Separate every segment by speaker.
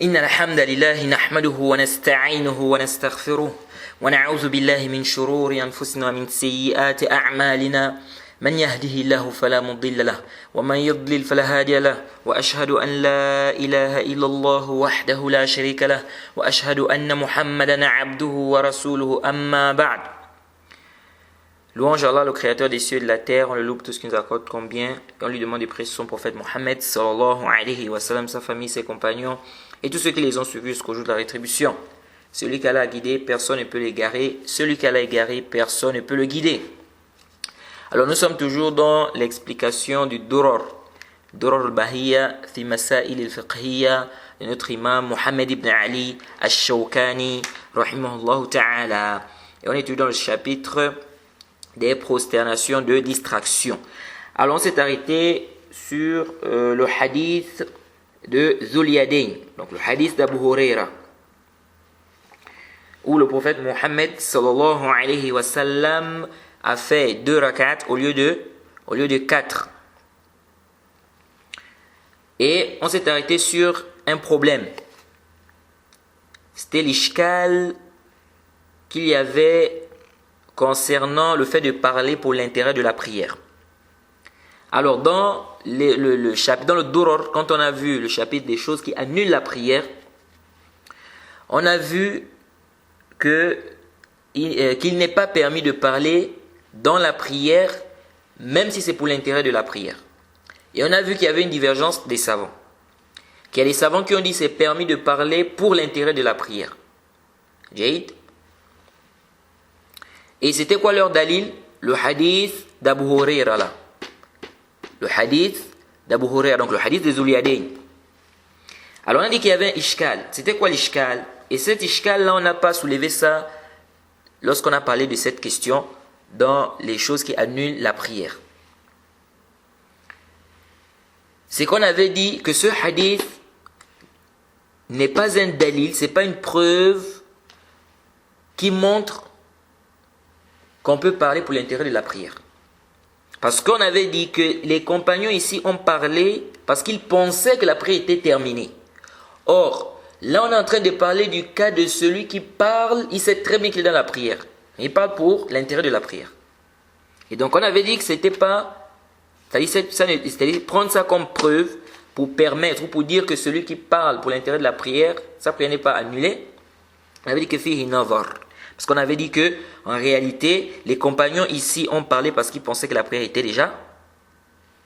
Speaker 1: إن الحمد لله نحمده ونستعينه ونستغفره ونعوذ بالله من شرور أنفسنا ومن سيئات أعمالنا من يهده الله فلا مضل له ومن يضلل فلا هادي له وأشهد أن لا إله إلا الله وحده لا شريك له وأشهد أن محمدا عبده ورسوله أما بعد. Louange à Allah, le créateur des cieux et de la terre, on le loue pour tout ce qu'il nous accorde comme bien, et on lui demande de prier son prophète Mohammed sallallahu alayhi wa sallam, sa famille, ses compagnons, et tous ceux qui les ont suivis jusqu'au jour de la rétribution. Celui qu'Allah a guidé, personne ne peut l'égarer. Celui qu'Allah a égaré, personne ne peut le guider. Alors nous sommes toujours dans l'explication du Durar al-Bahiyya fi Masail al-Fiqhiyya de notre imam Mohammed ibn Ali al-Shawkani rahimahullah ta'ala. Et on est toujours dans le chapitre des prosternations de distraction. Alors on s'est arrêté sur le hadith de Zul Yadayn, donc le hadith d'Abu Huraira, où le prophète Mohammed sallallahu alayhi wa sallam a fait 2 rak'at au lieu de 4. Et on s'est arrêté sur un problème. C'était l'ishkal qu'il y avait concernant le fait de parler pour l'intérêt de la prière. Alors dans le chapitre, dans le Durar, quand on a vu le chapitre des choses qui annulent la prière, on a vu qu'il n'est pas permis de parler dans la prière, même si c'est pour l'intérêt de la prière. Et on a vu qu'il y avait une divergence des savants. Qu'il y a des savants qui ont dit que c'est permis de parler pour l'intérêt de la prière. Jaïd. Et c'était quoi leur dalil? Le hadith d'Abu Huraira là. Le hadith d'Abu Huraira, donc le hadith de Zul Yadayn. Alors on a dit qu'il y avait un ishkal. C'était quoi l'ishkal? Et cet ishkal là, on n'a pas soulevé ça lorsqu'on a parlé de cette question dans les choses qui annulent la prière. C'est qu'on avait dit que ce hadith n'est pas un dalil, c'est pas une preuve qui montre qu'on peut parler pour l'intérêt de la prière. Parce qu'on avait dit que les compagnons ici ont parlé parce qu'ils pensaient que la prière était terminée. Or, là on est en train de parler du cas de celui qui parle, il sait très bien qu'il est dans la prière. Il parle pour l'intérêt de la prière. Et donc on avait dit que c'était pas, c'est-à-dire prendre ça comme preuve pour permettre ou pour dire que celui qui parle pour l'intérêt de la prière, sa prière n'est pas annulée. On avait dit que fihi nazar. Parce qu'on avait dit que, en réalité, les compagnons ici ont parlé parce qu'ils pensaient que la prière était déjà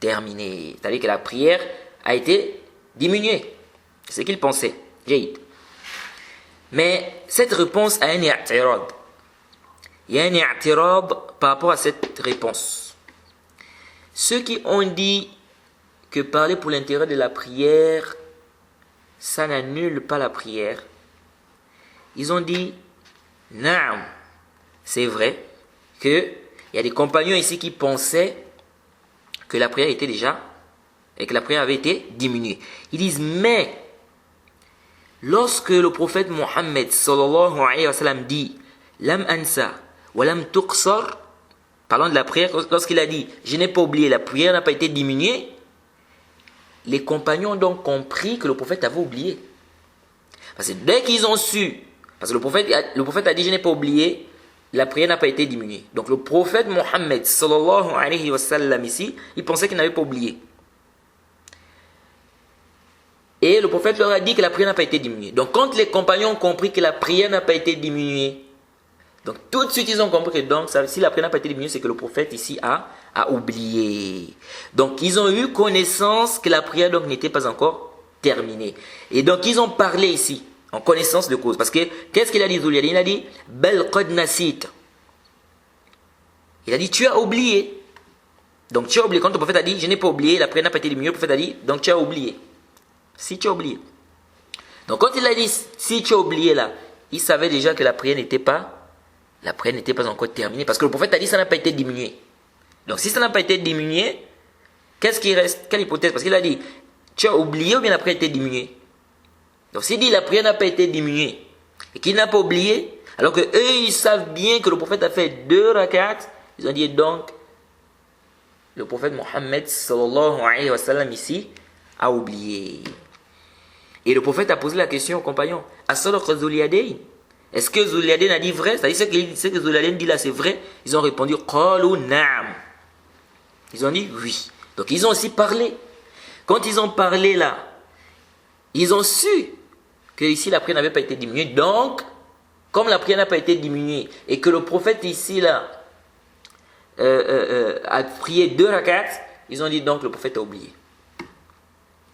Speaker 1: terminée. C'est-à-dire que la prière a été diminuée. C'est ce qu'ils pensaient. Jaïd. Mais cette réponse a un i'tirad. Il y a un i'tirad par rapport à cette réponse. Ceux qui ont dit que parler pour l'intérêt de la prière, ça n'annule pas la prière, ils ont dit Naam, c'est vrai qu'il y a des compagnons ici qui pensaient que la prière était déjà, et que la prière avait été diminuée. Ils disent, mais lorsque le prophète Mohammed sallallahu alayhi wa sallam dit Lam ansa wa lam tuqsar, parlant de la prière, lorsqu'il a dit je n'ai pas oublié, la prière n'a pas été diminuée, les compagnons ont donc compris que le prophète avait oublié. Parce que dès qu'ils ont su, parce que le prophète a dit je n'ai pas oublié, la prière n'a pas été diminuée. Donc le prophète Mohammed sallallahu alayhi wa sallam ici, il pensait qu'il n'avait pas oublié. Et le prophète leur a dit que la prière n'a pas été diminuée. Donc quand les compagnons ont compris que la prière n'a pas été diminuée, donc tout de suite ils ont compris que donc, si la prière n'a pas été diminuée, c'est que le prophète ici a oublié. Donc ils ont eu connaissance que la prière donc n'était pas encore terminée. Et donc ils ont parlé ici en connaissance de cause. Parce que, qu'est-ce qu'il a dit Zul Yadayn? Il a dit, Bel qad nasit. Il a dit, tu as oublié. Donc tu as oublié. Quand le prophète a dit, je n'ai pas oublié, la prière n'a pas été diminuée, le prophète a dit, donc tu as oublié. Si tu as oublié. Donc quand il a dit, si tu as oublié là, il savait déjà que la prière n'était pas encore terminée. Parce que le prophète a dit, ça n'a pas été diminué. Donc si ça n'a pas été diminué, qu'est-ce qui reste? Quelle hypothèse? Parce qu'il a dit, tu as oublié ou bien la prière a été diminuée? Donc s'il dit la prière n'a pas été diminuée et qu'il n'a pas oublié, alors que eux ils savent bien que le prophète a fait 2 rak'at, ils ont dit donc le prophète Mohammed sallallahu alayhi wa sallam ici a oublié. Et le prophète a posé la question aux compagnons. As-sadaq Zul Yadayn? Est-ce que Zul Yadayn a dit vrai? C'est-à-dire ce que Zul Yadayn dit là, c'est vrai? Ils ont répondu Qalu na'am. Ils ont dit oui. Donc ils ont aussi parlé. Quand ils ont parlé là, ils ont su que ici la prière n'avait pas été diminuée. Donc, comme la prière n'a pas été diminuée et que le prophète ici là a prié 2 rakats, ils ont dit donc le prophète a oublié.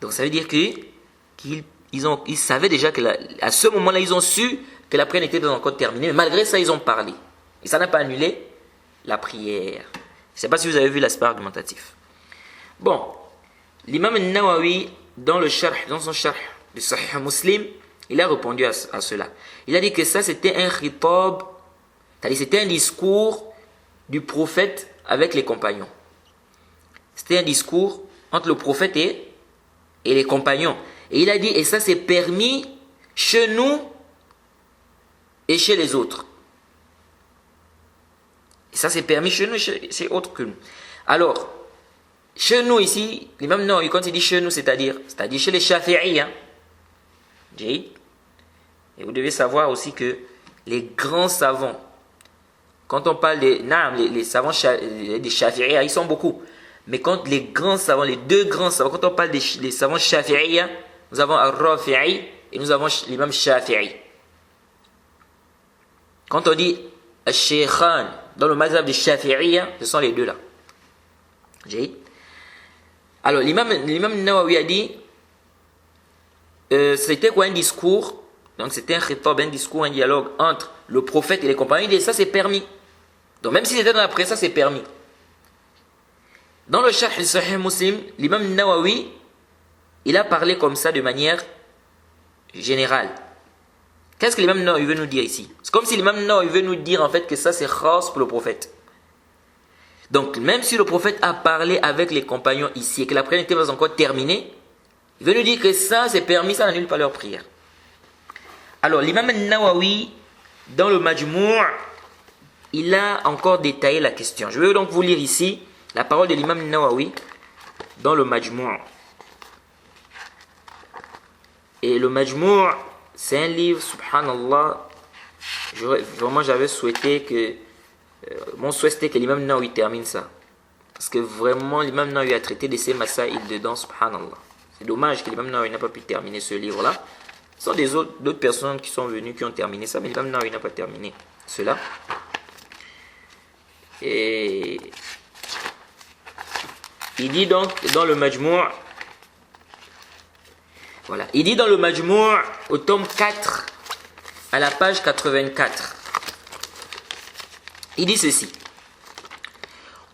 Speaker 1: Donc ça veut dire qu'ils savaient déjà qu'à ce moment-là, ils ont su que la prière n'était pas encore terminée. Mais malgré ça, ils ont parlé. Et ça n'a pas annulé la prière. Je ne sais pas si vous avez vu l'aspect argumentatif. Bon, l'imam Nawawi, dans son sharh de Sahih Muslim, il a répondu à cela. Il a dit que ça, c'était un khitab, c'est-à-dire c'était un discours du prophète avec les compagnons. C'était un discours entre le prophète et les compagnons. Et il a dit, et ça c'est permis chez nous et chez les autres. Et ça c'est permis chez nous et chez autres que nous. Alors, chez nous ici, l'imam Nawawi, quand il dit chez nous, c'est-à-dire chez les Shafi'i. Et vous devez savoir aussi que les grands savants, quand on parle les savants des Shafi'i, ils sont beaucoup. Mais quand les grands savants, les 2 grands savants, quand on parle des savants Shafi'i, nous avons Ar-Rafi'i et nous avons l'imam Shafi'i. Quand on dit Al-Shaykhan dans le mazhab des Shafi'i, ce sont les 2 là. Alors l'imam Nawawi a dit c'était quoi un discours? Donc c'était un khitab, un discours, un dialogue entre le prophète et les compagnons. Il dit ça c'est permis. Donc même si c'était dans la prière, ça c'est permis. Dans le Sharh Sahih Muslim, l'imam Nawawi, il a parlé comme ça de manière générale. Qu'est-ce que l'imam Nawawi veut nous dire ici? C'est comme si l'imam Nawawi veut nous dire en fait que ça c'est khas pour le prophète. Donc même si le prophète a parlé avec les compagnons ici et que la prière n'était pas encore terminée, il veut nous dire que ça c'est permis, ça n'annule pas leur prière. Alors l'imam Nawawi, dans le Majmou', il a encore détaillé la question. Je vais donc vous lire ici la parole de l'imam Nawawi dans le Majmou'. Et le Majmou', c'est un livre, subhanallah, vraiment j'avais souhaité que, mon souhait c'était que l'imam Nawawi termine ça. Parce que vraiment l'imam Nawawi a traité de ces masaïl dedans, subhanallah. C'est dommage que l'imam Nawawi n'a pas pu terminer ce livre-là. Ce sont d'autres personnes qui sont venues, qui ont terminé ça, mais l'imam Nawawi n'a pas terminé cela. Et il dit donc dans le Majmou', voilà, il dit dans le Majmou' au tome 4, à la page 84, il dit ceci: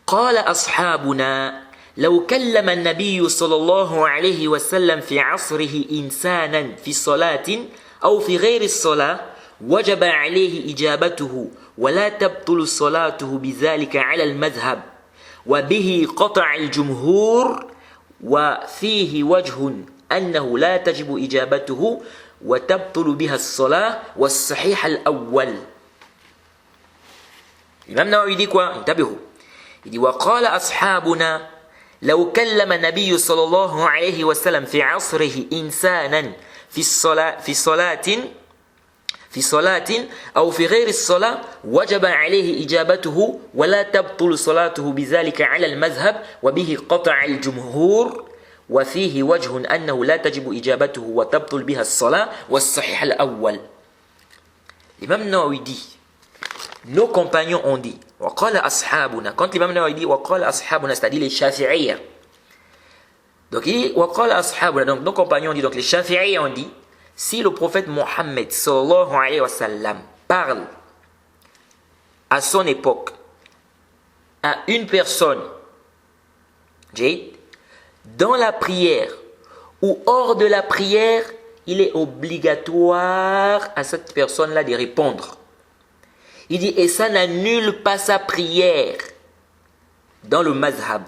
Speaker 1: قال أصحابنا لو كلم النبي صلى الله عليه وسلم في عصره إنسانا في صلاة أو في غير الصلاة وجب عليه إجابته ولا تبطل صلاته بذلك على المذهب وبه قطع الجمهور وفيه وجه أنه لا تجب إجابته وتبطل بها الصلاة والصحيح الأول. الإمام النووي dit quoi? انتبهوا. Il dit وقال أصحابنا لو كلم النبي صلى الله عليه وسلم في عصره إنسانا في صلاة أو في غير الصلاة وجب عليه إجابته ولا تبطل صلاته بذلك على المذهب وبه قطع الجمهور وفيه وجه أنه لا تجب إجابته وتبطل بها الصلاة والصحيح الأول. L'imam Nawawi dit, nos compagnons ont dit, وقال أصحابنا, quand l'imam Nawawi dit وقال أصحابنا, c'est-à-dire les Shafi'iyya. Donc il dit وقال أصحابنا, donc nos compagnons ont dit, donc les Shafi'iyya ont dit, si le prophète Mohammed sallallahu alayhi wa sallam parle à son époque à une personne, dans la prière ou hors de la prière, il est obligatoire à cette personne-là de répondre. Il dit, et ça n'annule pas sa prière dans le mazhab.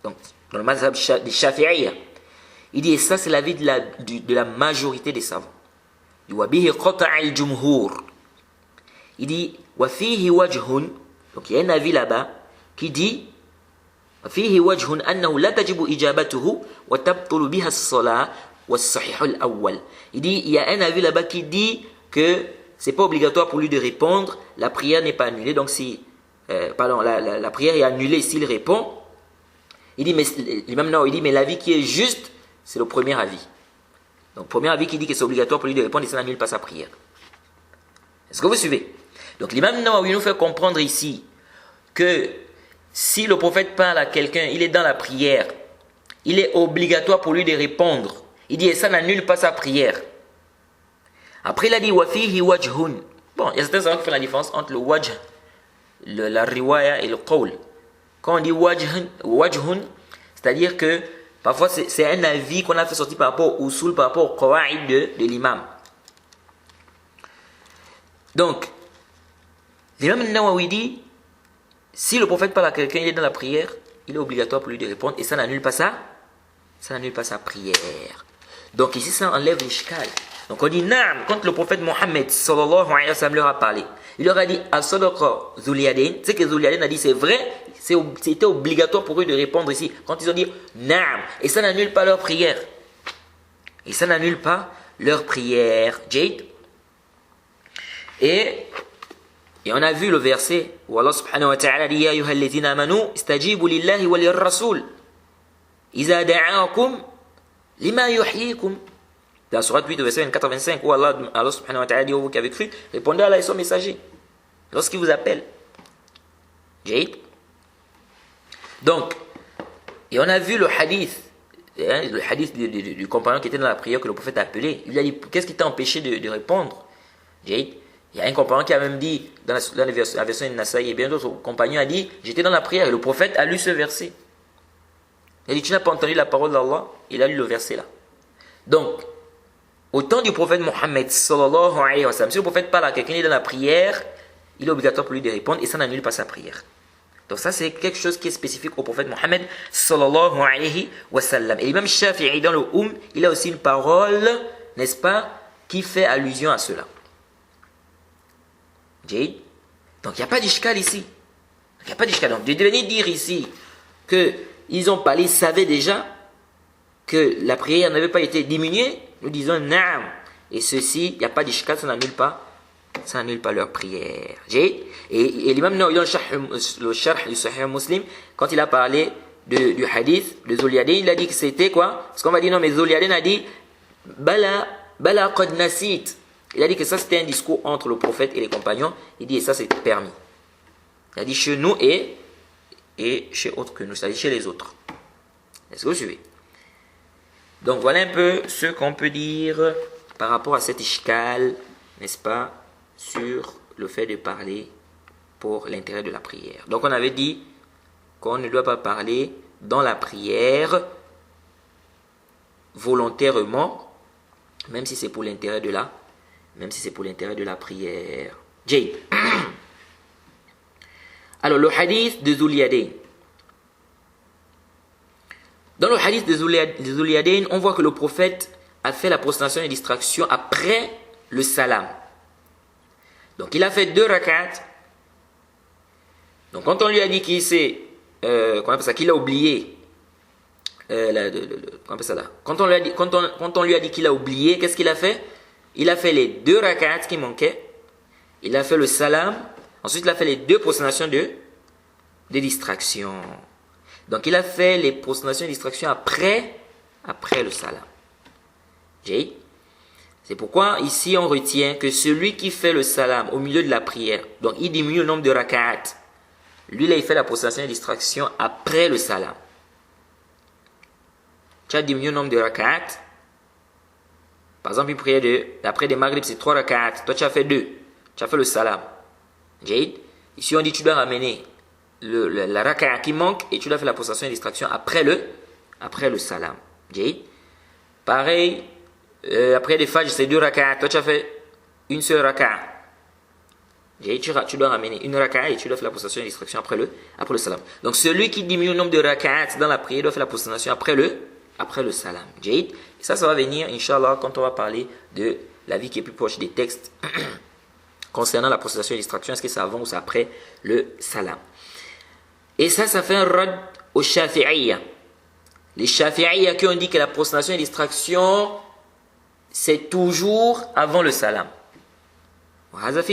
Speaker 1: Donc, dans le mazhab des Shafi'iyya. Il dit, et ça c'est l'avis de la majorité des savants. Il dit, وَبِهِ قَطَعَ الْجُمْهُورِ. Il dit, وَفِيهِ وَجْهٌ. Donc il y a un avis là-bas qui dit, وَفِيهِ وَجْهٌ أَنَّهُ لَا تَجِبُ إِجَابَتُهُ وَتَبْطُلُ بِهَا الصَّلَاةُ والصحيح الأول. Il dit, il y a un avis là-bas qui dit que c'est pas obligatoire pour lui de répondre, la prière n'est pas annulée, donc si, la prière est annulée s'il répond. Il dit, mais l'imam Nawawi dit, mais l'avis qui est juste, c'est le premier avis. Donc, premier avis qui dit que c'est obligatoire pour lui de répondre et ça n'annule pas sa prière. Est-ce que vous suivez? Donc, l'imam Nawawi nous fait comprendre ici que si le prophète parle à quelqu'un, il est dans la prière, il est obligatoire pour lui de répondre. Il dit, et ça n'annule pas sa prière. Après, il a dit, wafihi wajhun. Bon, il y a certains savants qui font la différence entre le wajh, la riwaya et le qawl. Quand on dit wajhun, c'est-à-dire que parfois c'est un avis qu'on a fait sortir par rapport au usul, par rapport au qawaid de l'imam. Donc, l'imam Nawawi dit, si le prophète parle à quelqu'un, il est dans la prière, il est obligatoire pour lui de répondre et ça n'annule pas ça n'annule pas sa prière. Donc ici, ça enlève l'ishkal. Donc on dit, naam, quand le prophète Mohammed sallallahu alayhi wa sallam leur a parlé, il leur a dit, as-sadaqa Zuliyadain, c'est que Zuliyadain a dit, c'est vrai, c'était obligatoire pour eux de répondre ici. Quand ils ont dit, naam, et ça n'annule pas leur prière. Et ça n'annule pas leur prière. Jade. Et on a vu le verset où Allah subhanahu wa ta'ala dit, ya ayyuhalladhina amanu, istajibu lillahi wa lirrasul. Iza da'akum lima yuhyikum. Dans la sourate 8, verset 24-25, où Allah subhanahu wa ta'ala dit, vous qui avez cru, répondez à Allah et son messager lorsqu'il vous appelle. Jade. Donc, et on a vu le hadith du compagnon qui était dans la prière que le prophète a appelé. Il lui a dit, qu'est-ce qui t'a empêché de répondre? Jade. Il y a un compagnon qui a même dit, dans la version de Nasaï, et bien d'autres compagnons a dit, j'étais dans la prière et le prophète a lu ce verset. Il a dit, tu n'as pas entendu la parole d'Allah? Il a lu le verset là. Donc, au temps du prophète Mohammed sallallahu alayhi wa sallam, si le prophète parle à quelqu'un dans la prière, il est obligatoire pour lui de répondre et ça n'annule pas sa prière. Donc ça c'est quelque chose qui est spécifique au prophète Mohammed sallallahu alayhi wa sallam. Et même Shafi'i dans le il a aussi une parole, n'est-ce pas, qui fait allusion à cela. Jade. Donc il n'y a pas d'ishkal ici. Il n'y a pas d'ishkal. Donc de venir dire ici qu'ils ont parlé, ils savaient déjà que la prière n'avait pas été diminuée, nous disons naam. Et ceci, il n'y a pas d'ishkal, ça n'annule pas leur prière. Et l'imam Nawawi dans le sharh du Sahih Muslim, quand il a parlé du hadith de Zuliyadain, il a dit que c'était quoi? Parce qu'on va dire non, mais Zuliyadain a dit bala qad nasit. Il a dit que ça c'était un discours entre le prophète et les compagnons. Il dit et ça c'est permis. Il a dit chez nous et chez autres que nous, c'est-à-dire chez les autres. Est-ce que vous suivez? Donc voilà un peu ce qu'on peut dire par rapport à cet ishkal, n'est-ce pas, sur le fait de parler pour l'intérêt de la prière. Donc on avait dit qu'on ne doit pas parler dans la prière volontairement, même si c'est pour l'intérêt de la prière. Jade. Alors le hadith de Zuliyadain. Dans le hadith de Zuliyadain, on voit que le prophète a fait la prostration et distraction après le salam. Donc il a fait 2 rak'at. Donc quand on lui a dit qu'il a oublié, quand on lui a dit qu'il a oublié, qu'est-ce qu'il a fait? Il a fait les 2 rak'at qui manquaient. Il a fait le salam. Ensuite il a fait les 2 prostrations de distraction. Donc il a fait les prostrations et distractions après le salam. C'est pourquoi ici on retient que celui qui fait le salam au milieu de la prière, donc il diminue le nombre de rak'at. Lui là il fait la prostration et distraction après le salam. Tu as diminué le nombre de rak'at. Par exemple une prière après des maghrib c'est 3 rak'at. Toi tu as fait 2. Tu as fait le salam. Ici on dit tu dois ramener la raka'a qui manque et tu dois faire la prostration et distraction après le salam. Pareil, après les fajr c'est 2 raka'a, toi tu as fait une seule raka'a. Tu dois ramener une raka'a et tu dois faire la prostration et distraction après le salam. Donc celui qui diminue le nombre de raka'at dans la prière doit faire la prostration après le salam. Et ça va venir inshallah quand on va parler de la vie qui est plus proche des textes concernant la prostration et distraction, est-ce que c'est avant ou c'est après le salam. Et ça fait un rad au Shafi'iyya. Les Shafi'iyya qui ont dit que la prosternation et distraction, c'est toujours avant le salam. Parce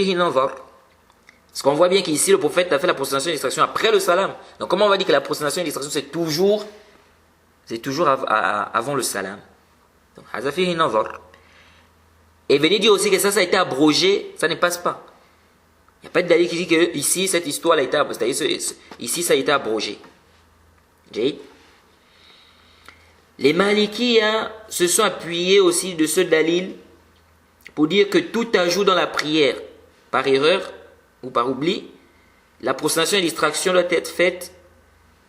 Speaker 1: qu'on voit bien qu'ici, le prophète a fait la prosternation et distraction après le salam. Donc comment on va dire que la prosternation et distraction, c'est toujours avant le salam. Donc, et venez dire aussi que ça a été abrogé, ça ne passe pas. Il n'y a pas de dalil qui dit que ici, cette histoire a été abrogée. Ici, ça a été abrogé. Les Malikiya se sont appuyés aussi de ce dalil pour dire que tout ajout dans la prière, par erreur ou par oubli, la prosternation et distraction doit être faite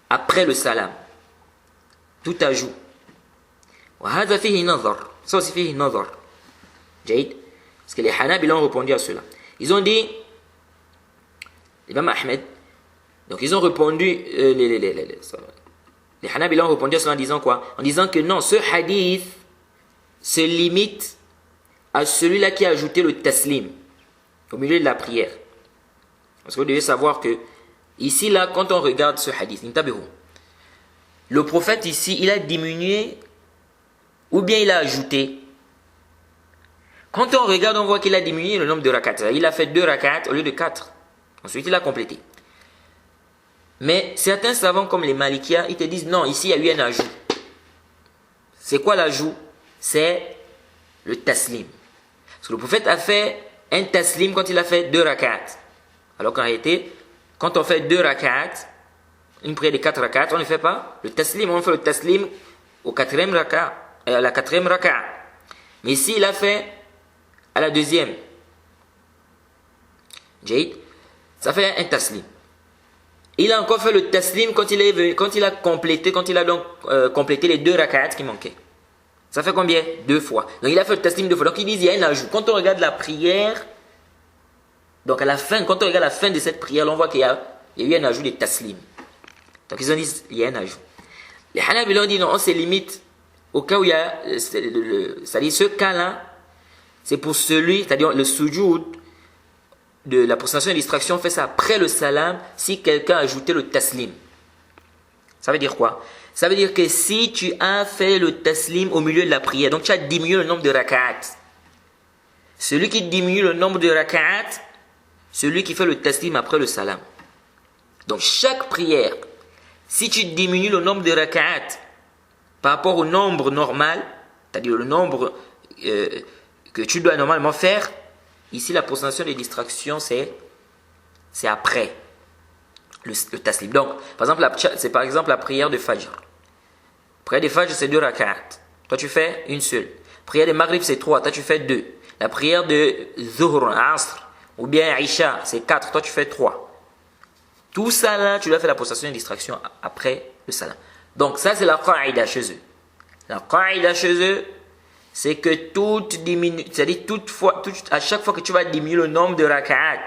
Speaker 1: après le salam. Tout ajout. Ça aussi fait nazar. Parce que les Hanabila ont répondu à cela. Ils ont dit, l'imam Ahmed, donc ils ont répondu, les Hanabila ont répondu à cela en disant quoi? En disant que non, ce hadith se limite à celui-là qui a ajouté le taslim au milieu de la prière. Parce que vous devez savoir que ici, là, quand on regarde ce hadith, le prophète ici, il a diminué ou bien il a ajouté. Quand on regarde, on voit qu'il a diminué le nombre de rakats. Il a fait 2 rakats au lieu de 4. Ensuite, il a complété. Mais certains savants comme les Malikiya, ils te disent non, ici il y a eu un ajout. C'est quoi l'ajout? C'est le taslim. Parce que le prophète a fait un taslim quand il a fait 2 rakats. Alors qu'en réalité, quand on fait 2 rakats, une prière de 4 rakats, on ne fait pas le taslim. On fait le taslim au 4e rakat, à la 4e rakat. Mais ici, il a fait à la 2e. Ça fait un taslim. Il a encore fait le taslim quand il a complété les 2 rakats qui manquaient. Ça fait combien? 2 fois. Donc il a fait le taslim 2 fois. Donc ils disent il y a un ajout. Quand on regarde la prière, donc à la fin, quand on regarde la fin de cette prière, on voit qu'il y a eu un ajout de taslim. Donc ils ont dit il y a un ajout. Les Hanabila ont dit non, on se limite au cas où il y a, c'est-à-dire ce cas-là, c'est pour celui, c'est-à-dire le sujoud de la prosternation et distraction, on fait ça après le salam si quelqu'un a ajouté le taslim. Ça veut dire quoi? Ça veut dire que si tu as fait le taslim au milieu de la prière, donc tu as diminué le nombre de rak'at. Celui qui diminue le nombre de rak'at, celui qui fait le taslim après le salam. Donc chaque prière, si tu diminues le nombre de rak'at par rapport au nombre normal, c'est-à-dire le nombre que tu dois normalement faire, ici la prosternation des distractions c'est après le taslim. Donc par exemple la prière de Fajr. Prière de Fajr c'est 2 rak'at. Toi tu fais une seule. Prière de Maghrib c'est 3. Toi tu fais 2. La prière de Zuhr, Asr ou bien Isha c'est 4. Toi tu fais 3. Tout ça là tu dois faire la prosternation des distractions après le salam. Donc ça c'est la qa'ida chez eux. La qa'ida chez eux, c'est que c'est-à-dire à chaque fois que tu vas diminuer le nombre de rak'at.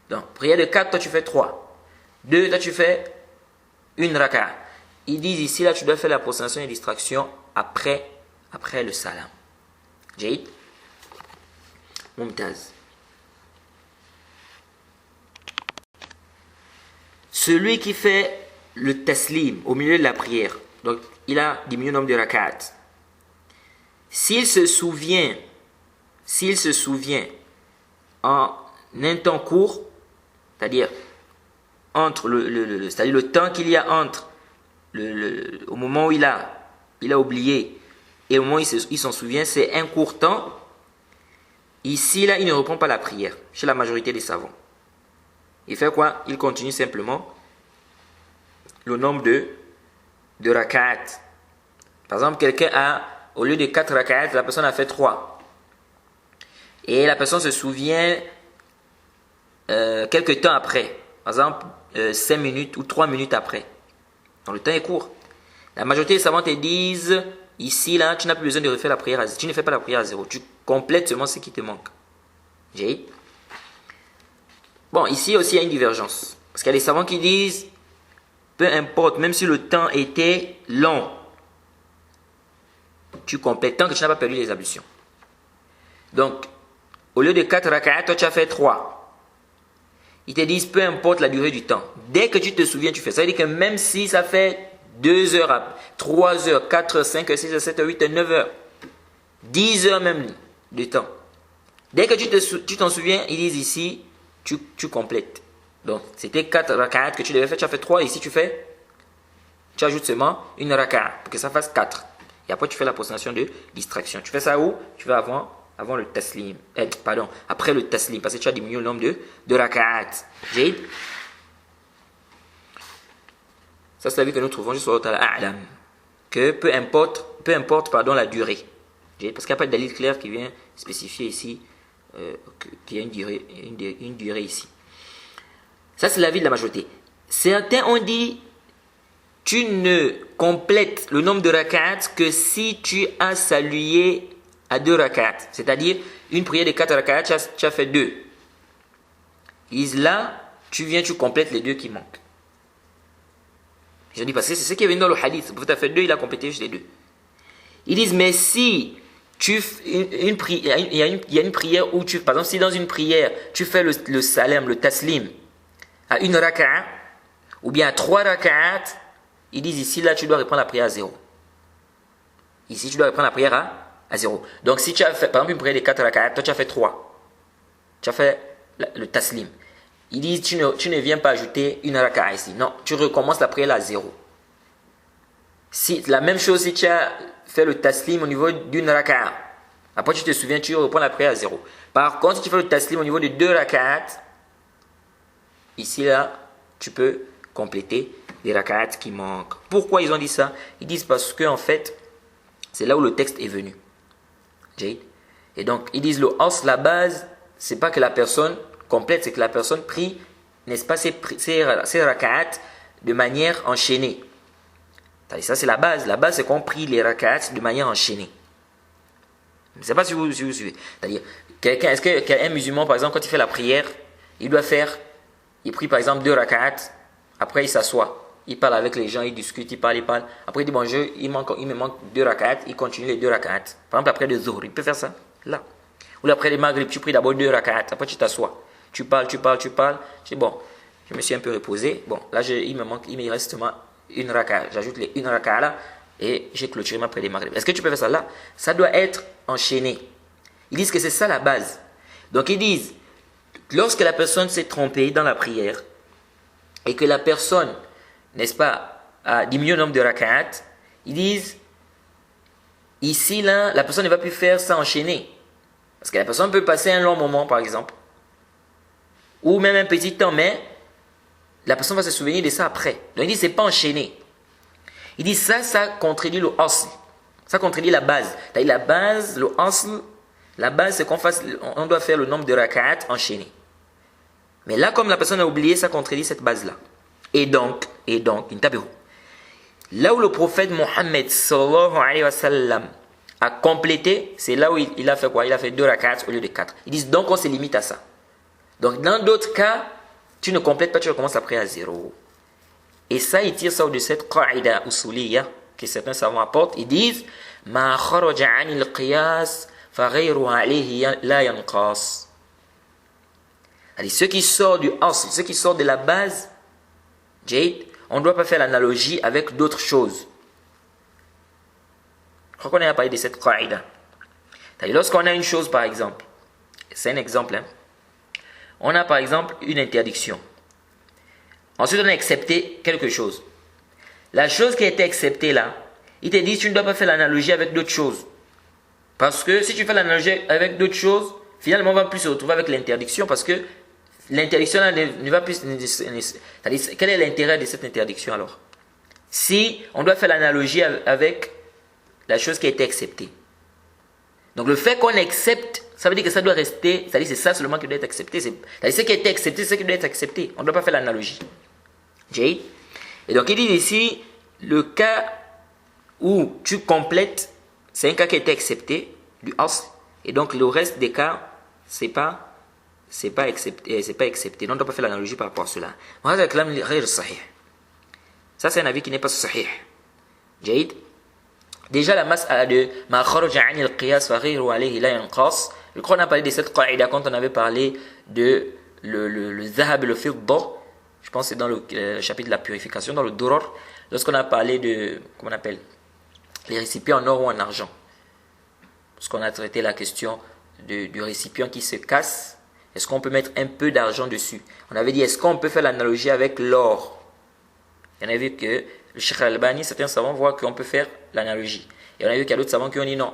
Speaker 1: Donc prière de 4, toi tu fais 3. 2, toi tu fais une rak'at. Ils disent ici là tu dois faire la prosternation et distraction après le salam. Jaïd Mumtaz. Celui qui fait le taslim au milieu de la prière, donc il a diminué le nombre de rak'at. S'il se souvient en un temps court, c'est-à-dire entre c'est-à-dire le temps qu'il y a entre au moment où il a oublié et au moment où il s'en souvient, c'est un court temps. Ici là, il ne reprend pas la prière chez la majorité des savants. Il fait quoi? Il continue simplement le nombre de rak'at. Par exemple, quelqu'un a, au lieu de 4 rak'at, la personne a fait 3. Et la personne se souvient quelques temps après. Par exemple, 5 minutes ou 3 minutes après. Donc le temps est court. La majorité des savants te disent, ici, là, tu n'as plus besoin de refaire la prière à zéro. Tu ne fais pas la prière à zéro. Tu complètes seulement ce qui te manque. J'ai. Bon, ici aussi, il y a une divergence. Parce qu'il y a des savants qui disent, peu importe, même si le temps était long, tu complètes tant que tu n'as pas perdu les ablutions. Donc, au lieu de 4 rak'at, toi tu as fait 3. Ils te disent, peu importe la durée du temps. Dès que tu te souviens, tu fais. Ça veut dire que même si ça fait 2 heures, 3 heures, 4 heures, 5 heures, 6 heures, 7 heures, 8 heures, 9 heures, 10 heures même de temps. Dès que tu t'en souviens, ils disent ici, tu complètes. Donc, c'était 4 raka'at que tu devais faire, tu as fait 3, ici tu ajoutes seulement une raka'a pour que ça fasse 4. Et après, tu fais la prostration de distraction. Tu fais ça où? Tu vas avant le taslim. Après le taslim, parce que tu as diminué le nombre de raka'at. Jade. Ça, c'est la vie que nous trouvons juste sur l'A'lam. Que peu importe la durée. Jade. Parce qu'il n'y a pas de dalil clair qui vient spécifier ici qu'il y a une durée ici. Ça, c'est l'avis de la majorité. Certains ont dit tu ne complètes le nombre de rak'at que si tu as salué à 2 rak'at. C'est-à-dire, une prière de 4 rak'at, tu as fait 2. Ils disent là, tu complètes les 2 qui manquent. Je dis parce que c'est ce qui est venu dans le hadith. Tu as fait 2, il a complété juste les 2. Ils disent, mais si il y a une prière où par exemple, si dans une prière, tu fais le salam, le taslim, à 1 rak'at, ou bien à 3 rak'at, ils disent ici, là, tu dois reprendre la prière à 0. Ici, tu dois reprendre la prière à 0. Donc, si tu as fait, par exemple, une prière de 4 rak'at, toi, tu as fait 3. Tu as fait le taslim. Ils disent, tu ne viens pas ajouter une rak'at ici. Non, tu recommences la prière à 0. La même chose si tu as fait le taslim au niveau d'une rak'at. Après, tu te souviens, tu reprends la prière à 0. Par contre, si tu fais le taslim au niveau de 2 rak'at, ici, là, tu peux compléter les rak'at qui manquent. Pourquoi ils ont dit ça? Ils disent parce que en fait, c'est là où le texte est venu. Jade. Et donc, ils disent le as, la base, c'est pas que la personne complète, c'est que la personne prie, n'est-ce pas, ses rak'at de manière enchaînée. Ça, c'est la base. La base, c'est qu'on prie les rak'at de manière enchaînée. Je ne sais pas si vous suivez. C'est-à-dire, est-ce qu'un musulman, par exemple, quand il fait la prière, il prie par exemple 2 rak'at, après il s'assoit. Il parle avec les gens, il discute, il parle. Après il dit bonjour, il me manque 2 rak'at, il continue les 2 rak'at. Par exemple après le zuhr, il peut faire ça, là. Ou après le maghrib, tu pries d'abord 2 rak'at, après tu t'assois. Tu parles. Je dis bon, je me suis un peu reposé. Bon, là il me reste seulement 1 rak'at. J'ajoute les 1 rak'at là et j'ai clôturé ma prière de maghrib. Est-ce que tu peux faire ça là? Ça doit être enchaîné. Ils disent que c'est ça la base. Donc ils disent, lorsque la personne s'est trompée dans la prière et que la personne, n'est-ce pas, a diminué le nombre de rak'at, ils disent, ici, là, la personne ne va plus faire ça enchaîné. Parce que la personne peut passer un long moment, par exemple, ou même un petit temps, mais la personne va se souvenir de ça après. Donc, ils disent, c'est pas enchaîné. Ils disent, ça contredit le asl. Ça contredit la base. C'est-à-dire, la base, le asl, la base, c'est on doit faire le nombre de rak'at enchaîné. Mais là, comme la personne a oublié, ça contredit cette base-là. Et donc, là où le prophète Mohammed sallallahu alayhi wa sallam a complété, c'est là où il a fait quoi? Il a fait 2 rak'at au lieu de 4. Ils disent donc on se limite à ça. Donc dans d'autres cas, tu ne complètes pas, tu recommences après à 0. Et ça, ils tirent ça de cette qa'ida usuliyya que certains savants apportent. Ils disent ma kharaja 'anil qiyas fa ghayru alayhi la yanqas. Ce qui sort du asl, ce qui sort de la base, Jade, on ne doit pas faire l'analogie avec d'autres choses. Je crois qu'on a parlé de cette qaïda. Lorsqu'on a une chose, par exemple, c'est un exemple, on a par exemple une interdiction. Ensuite, on a accepté quelque chose. La chose qui a été acceptée là, il te dit tu ne dois pas faire l'analogie avec d'autres choses. Parce que si tu fais l'analogie avec d'autres choses, finalement, on va plus se retrouver avec l'interdiction parce que l'interdiction là ne va plus. Quel est l'intérêt de cette interdiction alors? Si on doit faire l'analogie avec la chose qui a été acceptée. Donc le fait qu'on accepte, ça veut dire que ça doit rester, c'est-à-dire c'est ça seulement qui doit être accepté. C'est-à-dire ce qui a été accepté, c'est ce qui doit être accepté. On ne doit pas faire l'analogie. Jade. Et donc il dit ici, le cas où tu complètes, c'est un cas qui a été accepté du asl. Et donc le reste des cas, c'est pas accepté. Donc on ne doit pas faire l'analogie par rapport à cela. Ça c'est un avis qui n'est pas sahih. Jade. Déjà la mas'ala de ma kharaja 'anil qiyas fa ghayru alayhi la yanqas. Je crois qu'on a parlé de cette qaïda quand on avait parlé de le zahab et le fidda. Je pense que c'est dans le chapitre de la purification, dans le durar. lorsqu'on a parlé de, comment on appelle, les récipients en or ou en argent, parce qu'on a traité la question du récipient qui se casse, est-ce qu'on peut mettre un peu d'argent dessus? On avait dit, est-ce qu'on peut faire l'analogie avec l'or? Et on a vu que le Cheikh Al-Albani, certains savants voient qu'on peut faire l'analogie. Et on a vu qu'il y a d'autres savants qui ont dit non.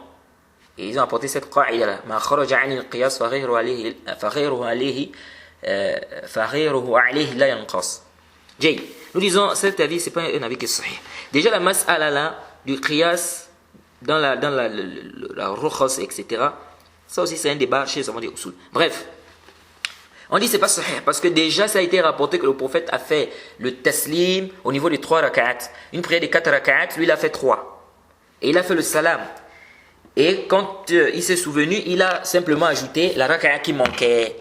Speaker 1: Et ils ont apporté cette qaïda-là. Ma kharaja ani al-qiyas fa ghayruhu alayhi la yanqas. Jay, nous disons, cet avis, ce n'est pas un avis qui est sahih. Déjà, la mas'ala là, du qiyas, dans la rukhas, etc., ça aussi, c'est un débat chez les savants des usul. Bref, on dit que ce n'est pas sahih, parce que déjà, ça a été rapporté que le prophète a fait le taslim au niveau des 3 rak'at. Une prière de 4 rak'at, lui, il a fait 3. Et il a fait le salam. Et quand il s'est souvenu, il a simplement ajouté la rak'at qui manquait.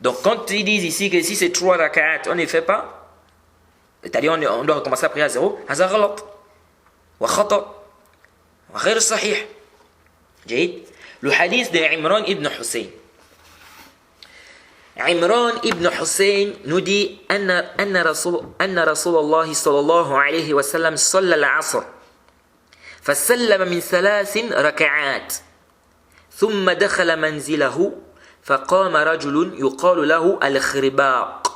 Speaker 1: Donc, quand ils disent ici que si c'est 3 rak'at, on ne fait pas, c'est-à-dire on doit recommencer à prier à 0, هذا غلط وخطأ وغير صحيح. جيد. Le hadith de Imran ibn Hussein. Imran ibn Hussein nous dit أن رسول الله صلى الله عليه وسلم صلى العصر فسلم من 3 ركعات ثم دخل منزله فقام رجل يقال له الخرباق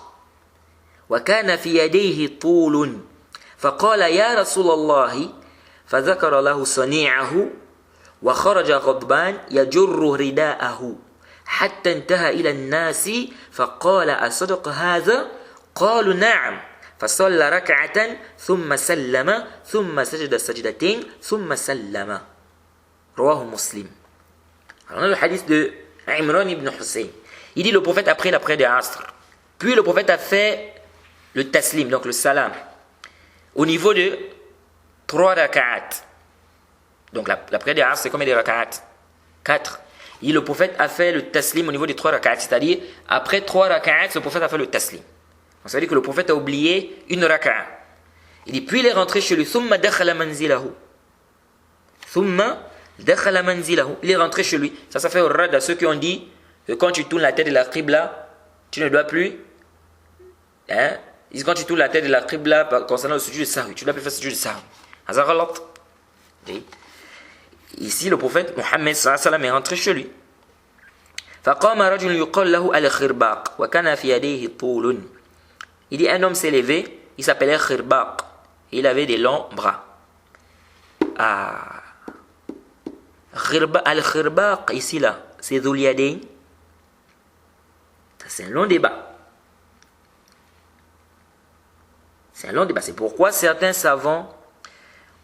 Speaker 1: وكان في يديه طول فقال يا رسول الله فذكر له صنيعه وخرج غضبان يجر رداءه حتى انتهى إلى الناس فقال أصدق هذا؟ قالوا نعم فصلى ركعة ثم سلم ثم سجد سجدتين ثم سلم رواه مسلم. Alors, on a le hadith de Imran ibn Hussein. Il dit le prophète a pris la prière de Asr. Puis le prophète a fait le taslim, donc le salam, au niveau de 3 rak'at. Donc la prière de Asr, c'est combien de rak'at? 4. Et le prophète a fait le taslim au niveau des 3 rak'at. C'est-à-dire, après 3 rak'at, le prophète a fait le taslim. Donc ça veut dire que le prophète a oublié une rak'a. Il dit, puis il est rentré chez lui. Thumma dakhala manzilahu. Thumma dakhala manzilahu. Il est rentré chez lui. Ça fait au rad à ceux qui ont dit que quand tu tournes la tête de la qibla, tu ne dois plus. Hein? Ils disent quand tu tournes la tête de la qibla concernant le sujet de sahwi, tu ne dois plus faire le sujet de sahwi. Hazar ghalat. Ici, le prophète Mohammed sallallahu alayhi wa sallam est rentré chez lui. فقام رجل يقال له الخرباق وكان في يديه طول. Il dit un homme s'est levé, il s'appelait Khirbaq. Il avait des longs bras. Al-Khirbaq, ici là, c'est Dhul Yadayn. C'est un long débat. C'est un long débat. C'est pourquoi certains savants